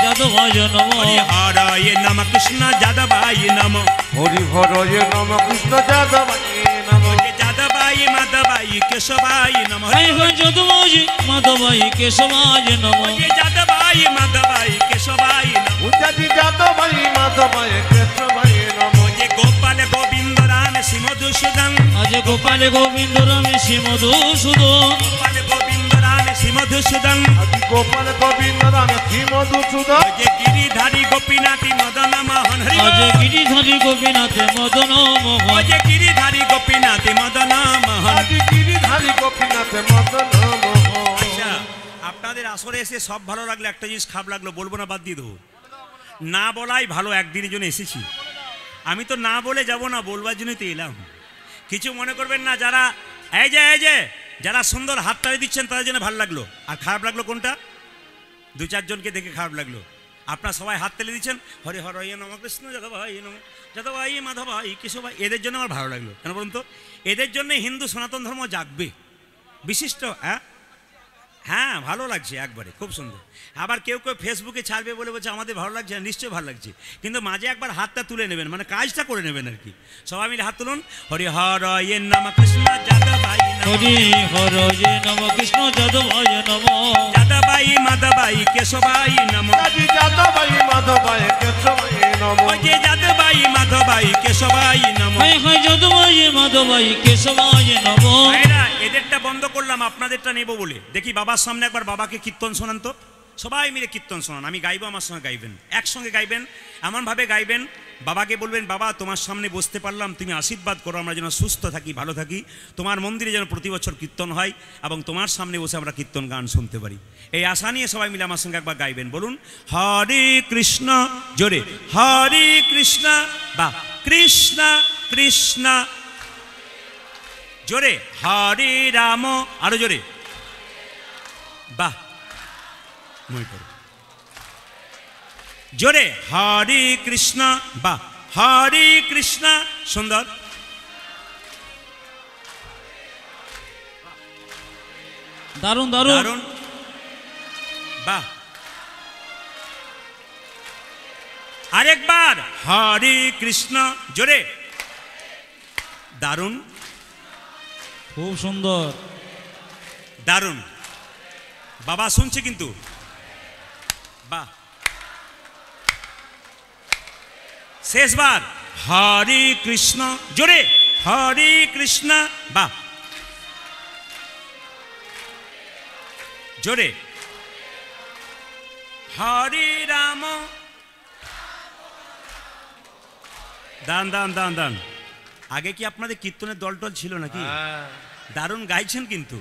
Speaker 2: যাদবায় নম,
Speaker 1: হরি হরয়ে নম কৃষ্ণ যাদবায় নম,
Speaker 3: হরি হরয়ে নম কৃষ্ণ যাদবায় নম,
Speaker 1: যাদবায় মাধবায় কেশবায় নম,
Speaker 2: হাই হাই যাদবায় মাধবায় কেশবায় নম,
Speaker 1: যাদবায় মাধবায় কেশবায় নম,
Speaker 3: উজাজি যাদবায় মাধবায় কেশবায় নম,
Speaker 1: যে গোপাল গোবিন্দ রাম শ্রী মধুসূদন,
Speaker 2: আজ গোপাল গোবিন্দ রাম শ্রী মধুসূদন,
Speaker 1: গোপাল গোবিন্দ রাম শ্রী মধুসূদন,
Speaker 3: আদি গোপাল গোবিন্দ রাম শ্রী মধুসূদন,
Speaker 1: যে গিরিধারী গোপীনাথী মদন মোহন, হরি
Speaker 2: আজ গিরিধারী গোপীনাথে মদন মোহন,
Speaker 1: যে গিরিধারী গোপীনাথী মদন মোহন।
Speaker 3: আদি গিরিধারী গোপীনাথ মদন মোহন।
Speaker 1: আচ্ছা, আপনাদের আসরে এসে সব ভালো লাগলো, একটা জিনিস খারাপ লাগলো, বলবো না, বাদ দিয়ে দেবো। না বলাই ভালো, একদিনের জন্য এসেছি। আমি তো না বলে যাব না, বলবার জন্যই তো এলাম। কিছু মনে করবেন না। যারা এই যে যারা সুন্দর হাততালি দিচ্ছেন তাদের জন্য ভালো লাগলো। আর খারাপ লাগলো কোনটা? দু চারজনকে দেখে খারাপ লাগলো। আপনারা সবাই হাততালি দিচ্ছেন, হরে হর নম কৃষ্ণ যাদবাই মাধবাই কেশবাই, এদের জন্য আমার ভালো লাগলো। কেন বলুন তো? এদের জন্য হিন্দু সনাতন ধর্ম জাগবে। বিশিষ্ট, হ্যাঁ ভালো লাগছে একবারে, খুব সুন্দর। আবার কেউ কেউ ফেসবুকে ছাড়বে বলে বলছে আমাদের ভালো লাগছে, নিশ্চয়ই ভালো লাগছে, কিন্তু মাঝে একবার হাতটা তুলে নেবেন, মানে কাজটা করে নেবেন আর কি। সবাই মিলে হাত তুলুন। হরি হর নম কৃষ্ণ যাদবাই
Speaker 2: হরি হর নম কৃষ্ণ যাদবাই নম,
Speaker 1: যাদবাই মাধবাই কেশবাই নম,
Speaker 3: যাদবাই মাধবাই কেশবাই নম,
Speaker 1: ওই যে যাদবাই মাধবাই কেশবাই নম।
Speaker 2: হায় হায় যাদবাই মাধবাই কেশবাই নম।
Speaker 1: এদেরটা বন্ধ করলাম, আপনাদেরটা নেব বলে। দেখি বাবার সামনে একবার বাবাকে কীর্তন শোনান তো, সবাই মিলে কীর্তন শোনান। আমি গাইবো, আমার সঙ্গে গাইবেন, একসঙ্গে গাইবেন, এমনভাবে গাইবেন বাবাকে বলবেন, বাবা তোমার সামনে বসতে পারলাম, তুমি আশীর্বাদ করো, আমরা যেন সুস্থ থাকি, ভালো থাকি, তোমার মন্দিরে যেন প্রতি বছর কীর্তন হয় এবং তোমার সামনে বসে আমরা কীর্তন গান শুনতে পারি। এই আশা নিয়ে সবাই মিলে আমার সঙ্গে একবার গাইবেন। বলুন হরে কৃষ্ণ, জোরে হরে কৃষ্ণ, বা কৃষ্ণ কৃষ্ণ, জোরে হরে রাম, আরো জোরে, বাহ মই করো, জোরে হরে কৃষ্ণ, বা হরে কৃষ্ণ, সুন্দর,
Speaker 2: দারুণ দারুণ
Speaker 1: দারুণ, বাহ। আরেকবার হরে কৃষ্ণ, জোরে, দারুণ,
Speaker 2: খুব সুন্দর,
Speaker 1: দারুণ। বাবা শুনছে কিন্তু, বাহ। শেষবার হরে কৃষ্ণ, জোরে হরে কৃষ্ণ, বাহ, জোরে হরে রাম, দান দান দান দান। আগে কি আপনাদের কীর্তনের দল টল ছিল নাকি? দারুণ গাইছেন কিন্তু।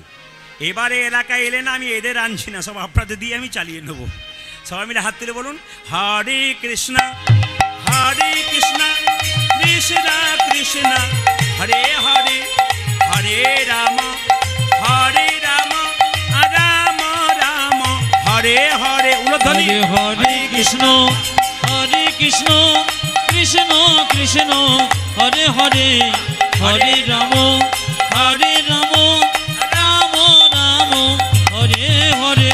Speaker 1: এবারে এলাকায় এলে না, আমি এদের আনছি না, সব আপনাদের দিয়ে আমি চালিয়ে নেব। সবাই মিলে হাত তুলে বলুন হরে কৃষ্ণ, হরে কৃষ্ণ কৃষ্ণ কৃষ্ণ হরে হরে, হরে রাম হরে রাম রাম রাম হরে হরে। উলধ্বনি
Speaker 2: হরে হরে কৃষ্ণ কৃষ্ণ কৃষ্ণ হরে হরে, হরে রাম রাম রাম হরে হরে।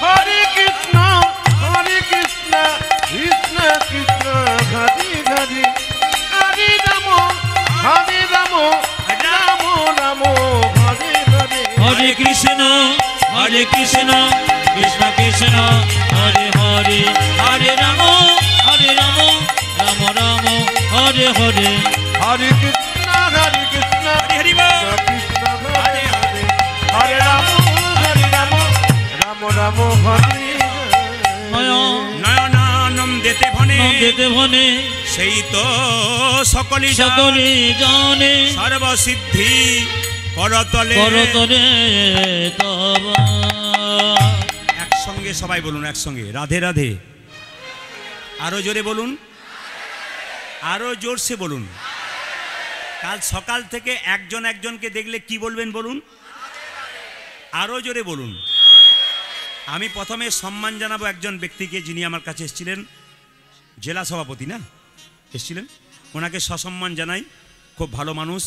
Speaker 3: হরে কৃষ্ণ কৃষ্ণ কৃষ্ণ হরে হরে, হরে রাম রাম রাম হরে হরে।
Speaker 2: হরে কৃষ্ণ কৃষ্ণ কৃষ্ণ হরে হরে, হরে রাম রাম রাম হরে হরে।
Speaker 3: হরে কৃষ্ণ
Speaker 1: হরি বল।
Speaker 3: কৃষ্ণ হরে হরে, হরে রাম রাম রাম হরে
Speaker 1: নয়নানম দেতে ভনে,
Speaker 2: দেতে ভনে
Speaker 1: সেই তো সকলি
Speaker 2: সকলে জানে,
Speaker 1: সর্বসিদ্ধি করতলে
Speaker 2: করতলে তবা।
Speaker 1: একসঙ্গে সবাই বলুন, একসঙ্গে রাধে রাধে। আরো জোরে বলুন, আরো জোরসে বলুন। কাল সকাল থেকে একজন একজনকে দেখলে কি বলবেন বলুন, আরো জোরে বলুন। আমি প্রথমে সম্মান জানাবো একজন ব্যক্তিকে, যিনি আমার কাছে এসেছিলেন, জেলা সভাপতি না এসেছিলেন, ওনাকে সসম্মান জানাই। খুব ভালো মানুষ,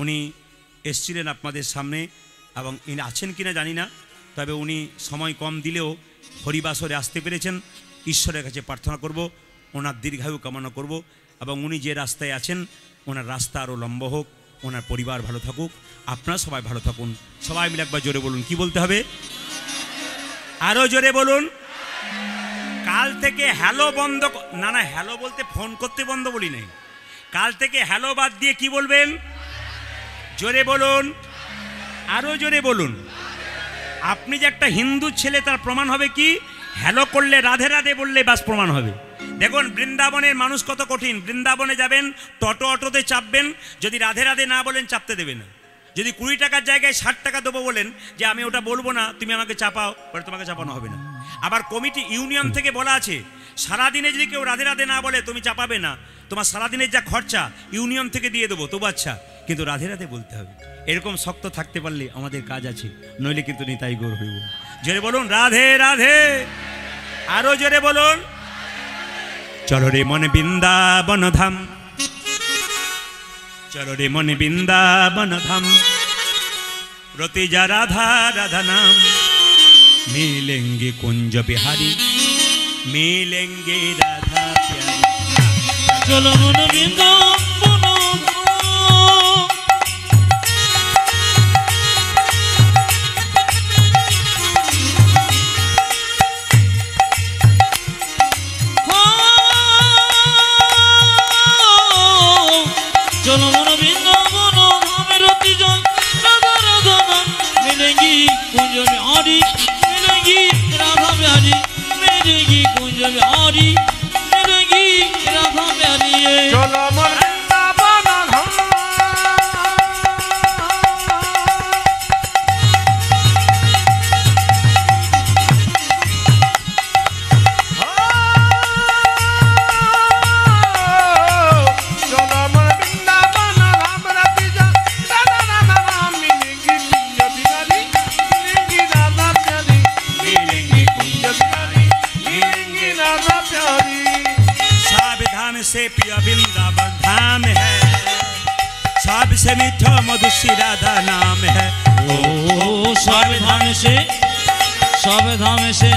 Speaker 1: উনি এসেছিলেন আপনাদের সামনে, এবং ইনি আছেন কিনা জানি না, তবে উনি সময় কম দিলেও হরিবাসরে আসতে পেরেছেন। ঈশ্বরের কাছে প্রার্থনা করব ওনার দীর্ঘায়ু কামনা করব, এবং উনি যে রাস্তায় আছেন ওনার রাস্তা আরও লম্বা হোক, ওনার পরিবার ভালো থাকুক, আপনারা সবাই ভালো থাকুন। সবাই মিলে একবার জোরে বলুন, কি বলতে হবে? আরো জোরে বলুন। কাল থেকে হ্যালো বন্ধ, না না হ্যালো বলতে ফোন করতে বন্ধ বলি নাই, কাল থেকে হ্যালো বাদ দিয়ে কি বলবেন? জোরে বলুন, আরো জোরে বলুন। আপনি যে একটা হিন্দু ছেলে তার প্রমাণ হবে কি? হ্যালো করলে, রাধে রাধে বললে বাস প্রমাণ হবে। দেখুন বৃন্দাবনের মানুষ কত কঠিন। বৃন্দাবনে যাবেন, টোটো অটোতে চাপবেন, যদি রাধে রাধে না বলেন চাপতে দেবে না। যদি 20 টাকার জায়গায় 60 টাকা দেবো বলেন যে আমি ওটা বলবো না, তুমি আমাকে চাপাও, বলে তোমাকে চাপানো হবে না। আবার কমিটি ইউনিয়ন থেকে বলা আছে সারাদিনে যদি কেউ রাধে রাধে না বলে তুমি চাপাবে না, তোমার সারাদিনের যা খরচা ইউনিয়ন থেকে দিয়ে দেবো, তবু আচ্ছা, কিন্তু রাধে রাধে বলতে হবে। এরকম শক্ত থাকতে পারলে আমাদের কাজ আছে, নইলে কিন্তু নিতাই গৌর হইব। জোরে বলুন রাধে রাধে, আরো জোরে বলুন। চলো রে মন বৃন্দাবন ধাম, চলো রে মন বৃন্দাবন ধাম, রতি যা রাধা রাধা নাম, मिलेंगे कुंज बिहारी, मिलेंगे राधा प्यारी।
Speaker 2: চলো মন বৃন্দাবন চলো মন বৃন্দাবন ধামে রতি যান রাধা রাধা নাম, মিলেঙ্গি কুঞ্জ বিহারি, मिलेंगी राधा प्यारी, मिलेंगी कुंज बिहारी, मिलेंगी राधा प्यारी।
Speaker 3: চলো মন বৃন্দাবন ধাম, চলো মন বৃন্দাবন ধাম, রাধে যা রাধা রাধা নাম, মিলেঙ্গি কুঞ্জ বিহারি, মিলেঙ্গি রাধা প্যারি, মিলেঙ্গি কুঞ্জ বিহারি, মিলেঙ্গি রাধা প্যারি।
Speaker 1: सावधान से प्रिय वृंदावन धाम है, सबसे मीठा मधुसी राधा नाम है।
Speaker 2: ओ सावधान से सावधान से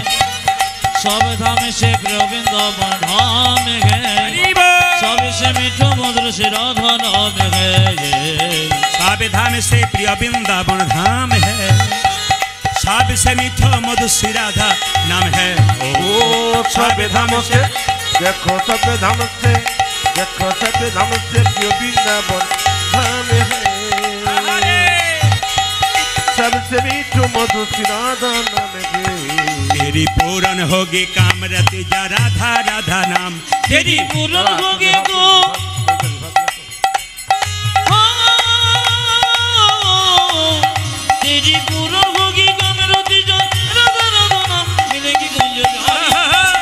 Speaker 2: सावधान से प्रिय वृंदावन धाम है, सबसे मीठा मधुर से राधा नाम है।
Speaker 1: सावधान से प्रिय वृंदावन धाम है, सबसे मीठा मधुसी राधा नाम है।
Speaker 3: ओ सबे धाम से देखो, सबे धाम से देखो, सबे धाम से प्रिय वृंदावन धाम है, सबसे मीठो मधुसी राधा नाम है।
Speaker 1: तेरी पूरन होगी कामरति जा राधा राधा नाम,
Speaker 2: तेरी पूर्ण होगी को तेरी पूर्ण होगी कामरति जा राधा राधा नाम, मिलेगी कुंज बिहारी,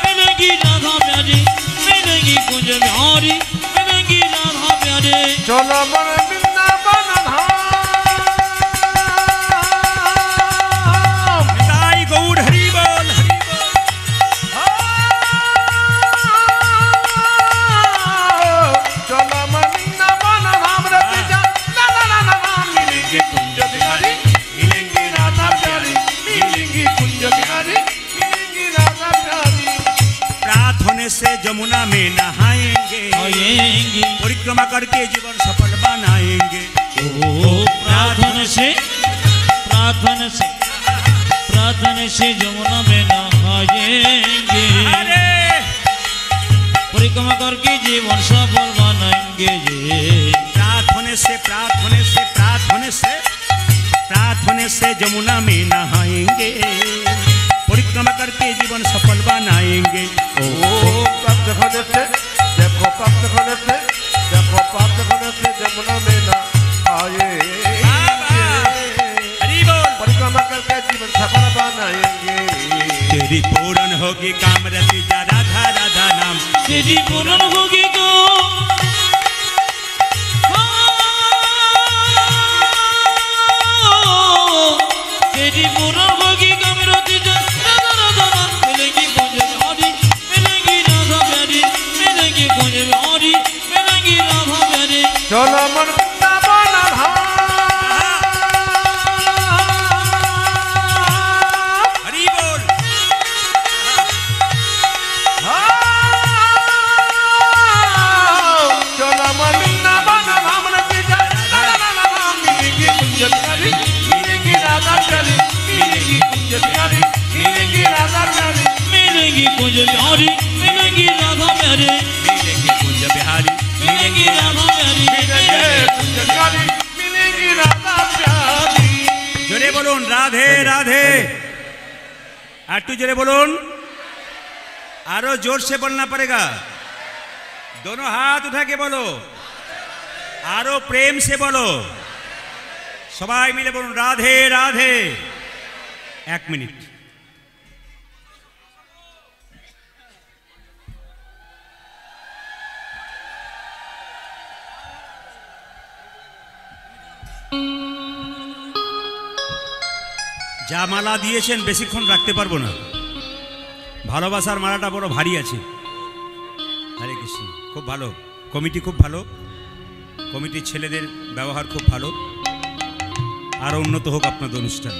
Speaker 2: मिलेगी राधा प्यारी, मिलेगी कुंज बिहारी, मिलेगी राधा प्यारी।
Speaker 3: चलो मन वृंदावन धाम,
Speaker 1: निताई गौर हरि बोल हरि बोल।
Speaker 3: चलो मन वृंदावन धाम, रति जा राधा राधा नाम, मिलेंगे कुंज बिहारी, मिलेंगी राधा प्यारी, मिलेंगी कुंज बिहारी, मिलेंगी राधा प्यारी।
Speaker 1: प्रात होने से जमुना में नहाएंगे,
Speaker 2: आएंगी
Speaker 1: परिक्रमा करके जीवन सफल बनाएंगे।
Speaker 2: ओ प्रार्थना से प्रार्थना से प्रार्थना से जमुना में नहाएंगे,
Speaker 1: अरे
Speaker 2: परिक्रमा करके जीवन सफल बनाएंगे।
Speaker 1: प्रात होने से प्रात होने से प्रात होने से प्रात होने से जमुना में नहाएंगे, परिक्रमा करके जीवन सफल बनाएंगे।
Speaker 3: ओ प्राप्त होने से देखो, प्राप्त होने से देखो, प्राप्त होने से जमुना में ना आए,
Speaker 1: हरि बोल।
Speaker 3: परिक्रमा करके जीवन सफल बनाएंगे।
Speaker 1: तेरी पूरन होगी कामरति जा राधा राधा नाम,
Speaker 2: तेरी पूर्ण होगी को तेरी पूर्ण होगी कामरति जा राधा राधा नाम, मिलेगी कुंज बिहारी, मिलेगी राधा प्यारी, मिलेगी कुंज बिहारी, मिलेगी राधा प्यारी।
Speaker 3: चलो मन वृंदावन धाम,
Speaker 1: हरि बोल।
Speaker 3: चलो मन वृंदावन धाम, रति जा राधा राधा नाम, मिलेंगी कुंज बिहारी, मिलेंगी राधा प्यारी, मिलेंगी कुंज बिहारी, मिलेंगी राधा प्यारी,
Speaker 2: मिलेगी कुंज बिहारी, मिलेगी राधा प्यारी,
Speaker 1: मिलेंगे कुंज बिहारी,
Speaker 2: मिलेगी राधा प्यारी,
Speaker 3: मिलेंगे कुंज बिहारी, मिलेंगी राधा प्यारी।
Speaker 1: जोरे बोलून राधे राधे, একটু জোরে বলুন, আরো जोर से बोलना पड़ेगा, दोनों हाथ उठा के बोलो, आरो प्रेम से बोलो, সবাই মিলে বলুন রাধে রাধে। 1 মিনিট। যা মালা দিয়েছেন বেশিক্ষণ রাখতে পারবো না, ভালোবাসার মালাটা বড় ভারী আছে। হরে কৃষ্ণ। খুব ভালো কমিটি, খুব ভালো কমিটির ছেলেদের ব্যবহার খুব ভালো। আরো উন্নত হোক আপনাদের অনুষ্ঠান।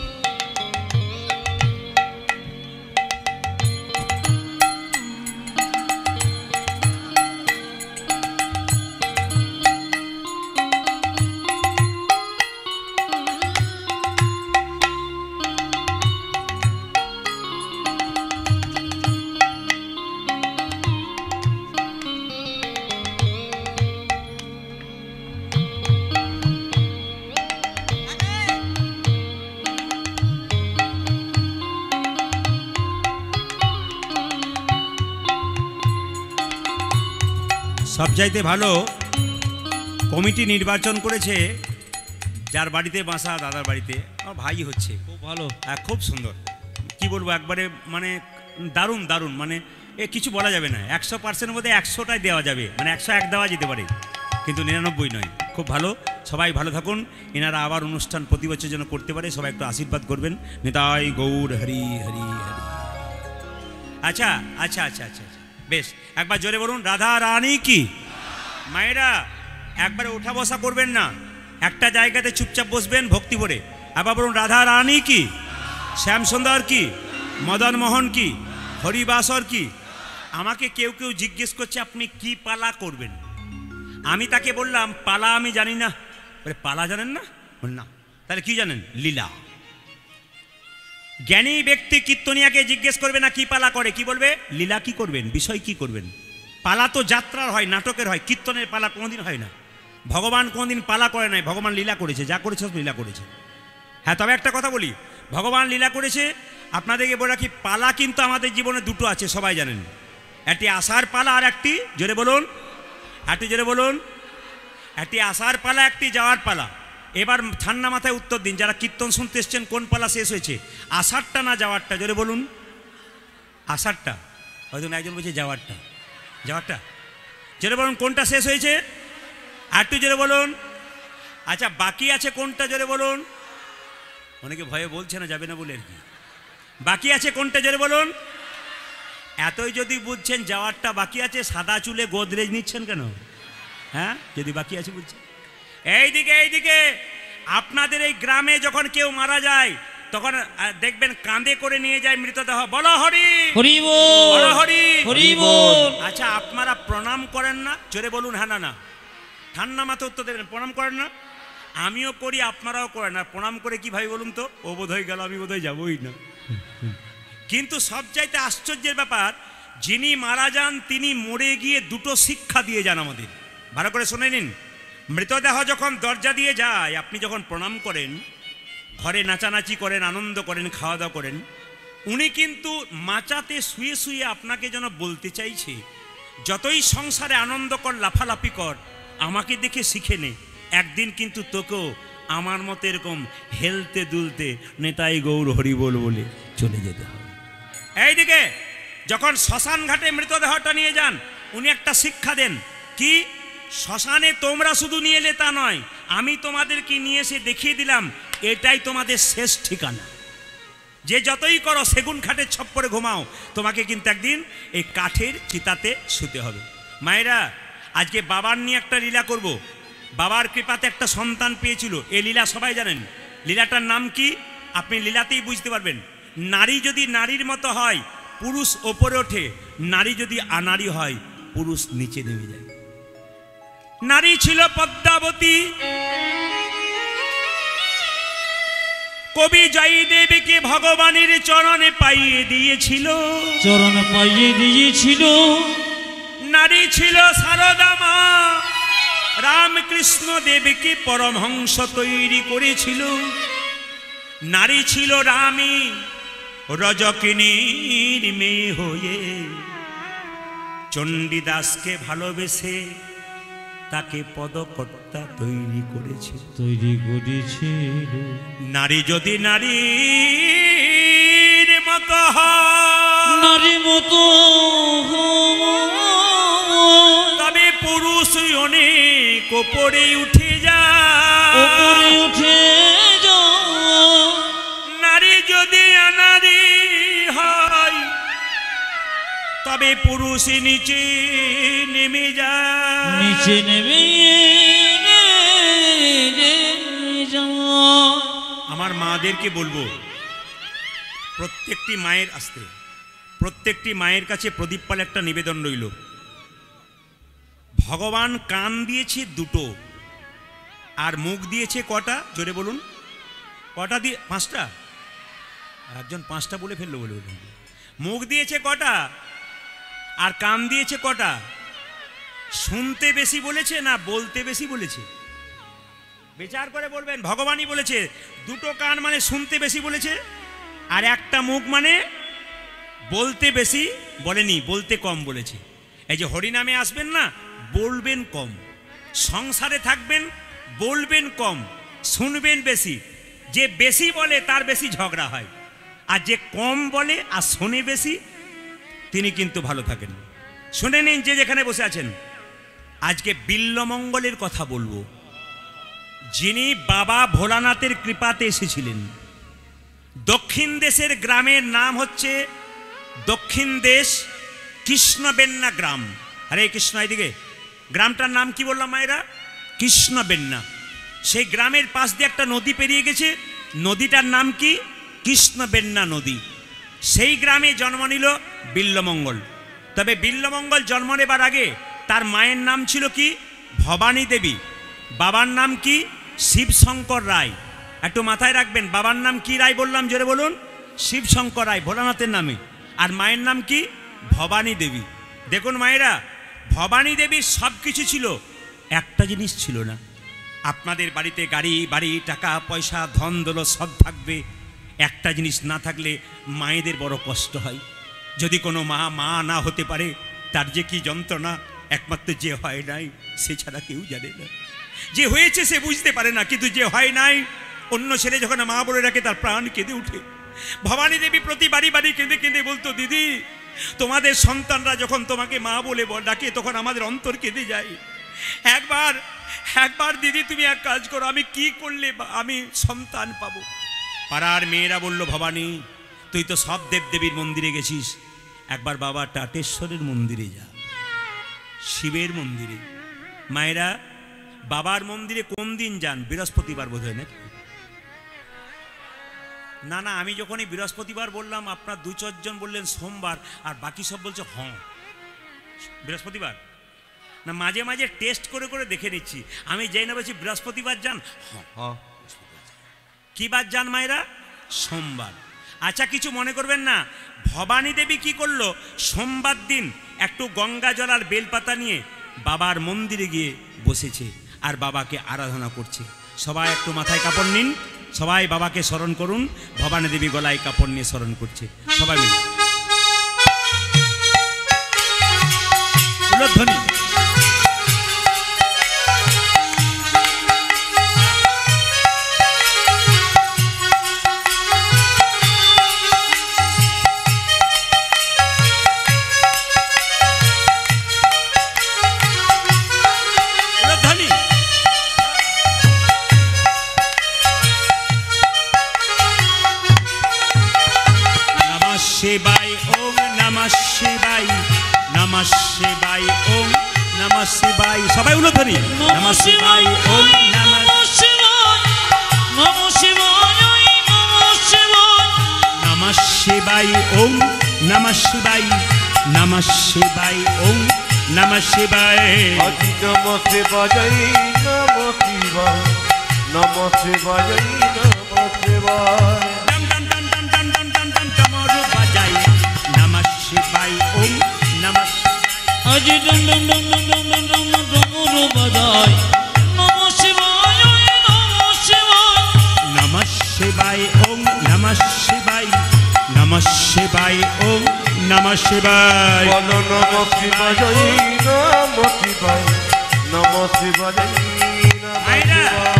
Speaker 1: সবচাইতে ভালো কমিটি নির্বাচন করেছে যার বাড়িতে বাসা, দাদার বাড়িতে আমার ভাই হচ্ছে,
Speaker 2: খুব ভালো,
Speaker 1: খুব সুন্দর। কি বলবো, একবারে মানে দারুণ দারুণ, মানে এ কিছু বলা যাবে না। 100%-এর মধ্যে 100টাই দেওয়া যাবে, মানে 101 দেওয়া যেতে পারে, কিন্তু 99 নয়। খুব ভালো, সবাই ভালো থাকুন। এনারা আবার অনুষ্ঠান প্রতি বছর যেন করতে পারে, সবাই একটু আশীর্বাদ করবেন। নিতাই গৌর হরি হরি হরি। আচ্ছা আচ্ছা আচ্ছা আচ্ছা বেশ, একবার জোরে বলুন রাধা রানী কি। মায়েরা একবারে ওঠা বসা করবেন না, একটা জায়গাতে চুপচাপ বসবেন ভক্তি ভরে। আবার বলুন রাধা রানী কি, শ্যামসুন্দর কি, মদন মোহন কি, হরিবাসর কি। আমাকে কেউ কেউ জিজ্ঞেস করছে আপনি কি পালা করবেন। আমি তাকে বললাম পালা আমি জানি না। বলে পালা জানেন না? না, তাহলে কি জানেন? লীলা। জ্ঞানী ব্যক্তি কীর্তনিয়াকে জিজ্ঞেস করবে না কি পালা করে, কি বলবে? লীলা কি করবেন, বিষয় কি করবেন। পালা তো যাত্রার হয়, নাটকের হয়, কীর্তনের পালা কোনোদিন হয় না। ভগবান কোনোদিন পালা করে নাই, ভগবান লীলা করেছে, যা করেছে লীলা করেছে। হ্যাঁ, তবে একটা কথা বলি, ভগবান লীলা করেছে। আপনাদেরকে বলে রাখি, পালা কিন্তু আমাদের জীবনে দুটো আছে, সবাই জানেন। একটি আসার পালা আর একটি, জোরে বলুন, একটু জোরে বলুন, একটি আসার পালা, একটি যাওয়ার পালা। এবার ঠান্ডা মাথায় উত্তর দিন, যারা কীর্তন শুনতে এসছেন কোন পালা শেষ হয়েছে, আষাঢ়টা না যাওয়ারটা? জোরে বলুন। আষাঢ়টা। হয়তো একজন বলছে যাওয়ারটা। যাওয়ারটা। জোরে বলুন কোনটা শেষ হয়েছে, একটু জোরে বলুন। আচ্ছা, বাকি আছে কোনটা, জোরে বলুন। অনেকে ভয়ে বলছে না, যাবে না বলে আর কি। বাকি আছে কোনটা, জোরে বলুন। এতই যদি বুঝছেন যাওয়ারটা বাকি আছে, সাদা চুলে গোদরেজ নিচ্ছেন কেন? হ্যাঁ, যদি বাকি আছে বুঝছেন। এইদিকে এইদিকে, আপনাদের এই গ্রামে যখন কেউ মারা যায় তখন দেখবেন কাঁধে করে নিয়ে যায় মৃতদেহ। বলো হরি
Speaker 2: হরি বল,
Speaker 1: বলো হরি
Speaker 2: হরি বল।
Speaker 1: আচ্ছা, আপনারা প্রণাম করেন না? জোরে বলুন হ্যাঁ না না। ঠান্ডা মাথায় উত্তর দেবেন, প্রণাম করেন না? আমিও করি, আপনারাও করেন। আর প্রণাম করে কি ভাই বলুন তো, ও বোধ হয়ে গেল, আমি বোধ হয় যাবই না। কিন্তু সবচাইতে আশ্চর্যের ব্যাপার, যিনি মারা যান তিনি মরে গিয়ে দুটো শিক্ষা দিয়ে যান আমাদের। ভালো করে শুনে নিন। মৃতদেহ যখন দরজা দিয়ে যায়, আপনি যখন প্রণাম করেন, ঘরে নাচানাচি করেন, আনন্দ করেন, খাওয়া দাওয়া করেন, উনি কিন্তু মাচাতে শুয়ে শুয়ে আপনাকে যেন বলতে চাইছে, যতই সংসারে আনন্দ কর, লাফালাফি কর, আমাকে দেখে শিখে নে, একদিন কিন্তু তোকেও আমার মতো এরকম হেলতে দুলতে নেতাই গৌর হরি বল বলে চলে যেতে হবে। এইদিকে যখন শ্মশান ঘাটে মৃতদেহটা নিয়ে যান, উনি একটা শিক্ষা দেন। কি? শ্মশানে তোমরা শুধু নিয়ে এলে তা নয়, আমি তোমাদেরকে নিয়ে এসে দেখিয়ে দিলাম এটাই তোমাদের শেষ ঠিকানা। যে যতই করো, সেগুন খাটের ছপ্পরে ঘুমাও, তোমাকে কিন্তু একদিন এই কাঠের চিতাতে শুতে হবে। মায়েরা, আজকে বাবার নিয়ে একটা লীলা করব। বাবার কৃপাতে একটা সন্তান পেয়েছিল, এই লীলা সবাই জানেন। লীলাটার নাম কি? আপনি লীলাতেই বুঝতে পারবেন। নারী যদি নারীর মতো হয়, পুরুষ ওপরে ওঠে। নারী যদি আনারী হয়, পুরুষ নিচে নেমে যায়। নারী ছিল পদ্মাবতী। কবি জয়দেবীকে ভগবানের চরণে পাইয়ে দিয়েছিল,
Speaker 2: চরণে পাইয়ে দিয়েছিল।
Speaker 1: নারী ছিল সারদা মা, রামকৃষ্ণ দেবকে পরমহংস তৈরি করেছিল। নারী ছিল রামী, রজকিনীর মেয়ে হয়ে চণ্ডীদাসকে ভালোবেসে তাকে পদকর্তা তৈরি করেছে।
Speaker 2: তৈরি করেছিল।
Speaker 1: নারী যদি নারীর মতো হয়,
Speaker 2: নারী মতো
Speaker 1: তবে পুরুষ অনেক ওপরে উঠে যায়।
Speaker 2: উপরে উঠে যায়।
Speaker 1: নারী যদি অনারী হয়, তবে পুরুষ নিচে নেমে যায়।
Speaker 2: নিচে নেমে যায়।
Speaker 1: আমার মাদেরকে বলবো, প্রত্যেকটি মায়ের আসতে, প্রত্যেকটি মায়ের কাছে প্রদীপ পালে একটা নিবেদন রইল। ভগবান কান দিয়েছে দুটো, আর মুখ দিয়েছে কটা? জোরে বলুন, কটা দিয়ে? পাঁচটা। একজন পাঁচটা বলে ফেললো বলে বলুন। মুখ দিয়েছে কটা আর কান দিয়েছে কটা? শুনতে বেশি বলেছে না বলতে বেশি বলেছে? বিচার করে বলবেন। ভগবানই বলেছে দুটো কান মানে শুনতে বেশি বলেছে, আর একটা মুখ মানে বলতে বেশি বলেনি, বলতে কম বলেছে। এই যে হরিনামে আসবেন না, বলবেন কম। সংসারে থাকবেন, বলবেন কম, শুনবেন বেশি। যে বেশি বলে তার বেশি ঝগড়া হয়, আর যে কম বলে আর শোনে বেশি, তিনি কিন্তু ভালো থাকেন। শুনে নিন যে যেখানে বসে আছেন, আজকে বিল্বমঙ্গলের কথা বলবো, যিনি বাবা ভোলানাথের কৃপাতে এসেছিলেন। দক্ষিণ দেশের গ্রামের নাম হচ্ছে দক্ষিণ দেশ কৃষ্ণবেন্না গ্রাম। হরে কৃষ্ণ। এদিকে গ্রামটার নাম কি বললাম মায়েরা? কৃষ্ণবেন্না। সেই গ্রামের পাশ দিয়ে একটা নদী পেরিয়ে গেছে, নদীটার নাম কি? কৃষ্ণবেন্না নদী। সেই গ্রামে জন্ম নিল বিল্বমঙ্গল। তবে বিল্বমঙ্গল জন্ম নেবার আগে তার মায়ের নাম ছিল কি? ভবানী দেবী। বাবার নাম কি? শিবশঙ্কর রায়। একটু মাথায় রাখবেন, বাবার নাম কি রায় বললাম? জোরে বলুন। শিবশঙ্কর রায়, ভোলানাথের নামে। আর মায়ের নাম কি? ভবানী দেবী। দেখুন মায়েরা, ভবানী দেবীর সব কিছু ছিল, একটা জিনিস ছিল না। আপনাদের বাড়িতে গাড়ি বাড়ি, টাকা পয়সা, ধন দৌলত সব থাকবে, একটা জিনিস না থাকলে মায়েদের বড় কষ্ট হয়। যদি কোনো মা না হতে পারে, তার যে কি যন্ত্রণা একমাত্র যে হয় নাই সে ছাড়া কেউ জানে না। যে হয়েছে সে বুঝতে পারে না, কিন্তু যে হয় নাই, অন্য ছেলে যখন মা বলে রাখে তার প্রাণ কেঁদে উঠে। ভবানী দেবী প্রতি বাড়ি বাড়ি কেঁদে কেঁদে বলতো, দিদি তোমাদের সন্তানরা যখন তোমাকে মা বলে ডাকে তখন আমাদের অন্তর কেঁদে যায়। একবার দিদি তুমি এক কাজ করো, আমি কি করলে আমি সন্তান পাবো? পাড়ার মেয়েরা বলল, ভবানী তুই তো সব দেবদেবীর মন্দিরে গেছিস, একবার বাবা টাটেশ্বরের মন্দিরে যা, শিবের মন্দিরে। মায়েরা বাবার মন্দিরে কোন দিন যান? বৃহস্পতিবার বোধ হয় নাকি? না না, আমি যখনই বৃহস্পতিবার বললাম আপনার দু চারজন বললেন সোমবার, আর বাকি সব বলছে বৃহস্পতিবার। না, মাঝে মাঝে টেস্ট করে করে দেখে নিচ্ছি। আমি যাই না বলছি বৃহস্পতিবার যান, কি বার যান মায়েরা? সোমবার। আচ্ছা কিছু মনে করবেন না, ভবানী দেবী কি করলো? সোমবার দিন একটু গঙ্গা জল আর বেলপাতা নিয়ে বাবার মন্দিরে গিয়ে বসেছে আর বাবাকে আরাধনা করছে। সবাই একটু মাথায় কাপড় নিন, সবাই বাবাকে স্মরণ করুন। ভবানী দেবী গলায় কাপড় নিয়ে স্মরণ করছে, সবাই মিলে উলধ্বনি। शिवाय ओम नमः शिवाय, नमः शिवाय ओम नमः शिवाय। सबाई उलध्वनि। नमः शिवाय ओम नमः शिवाय, नमः शिवाय, नमः शिवाय, नमः शिवाय ओम नमः शिवाय, नमः शिवाय ओम नमः शिवाय।
Speaker 3: नमः शिवाय, नमः शिवाय, नमः शिवाय, नमः शिवाय।
Speaker 1: शिवाय ओम नमः।
Speaker 2: अज डम डम डम डम डम डम डम डमरू बजाय। नमः शिवाय, नमः शिवाय,
Speaker 1: नमः शिवाय ओम नमः शिवाय, नमः शिवाय ओम नमः शिवाय।
Speaker 3: नमः शिवाय, नमः शिवाय, নম শিবায় নম
Speaker 1: আয়রা।
Speaker 3: শিবায়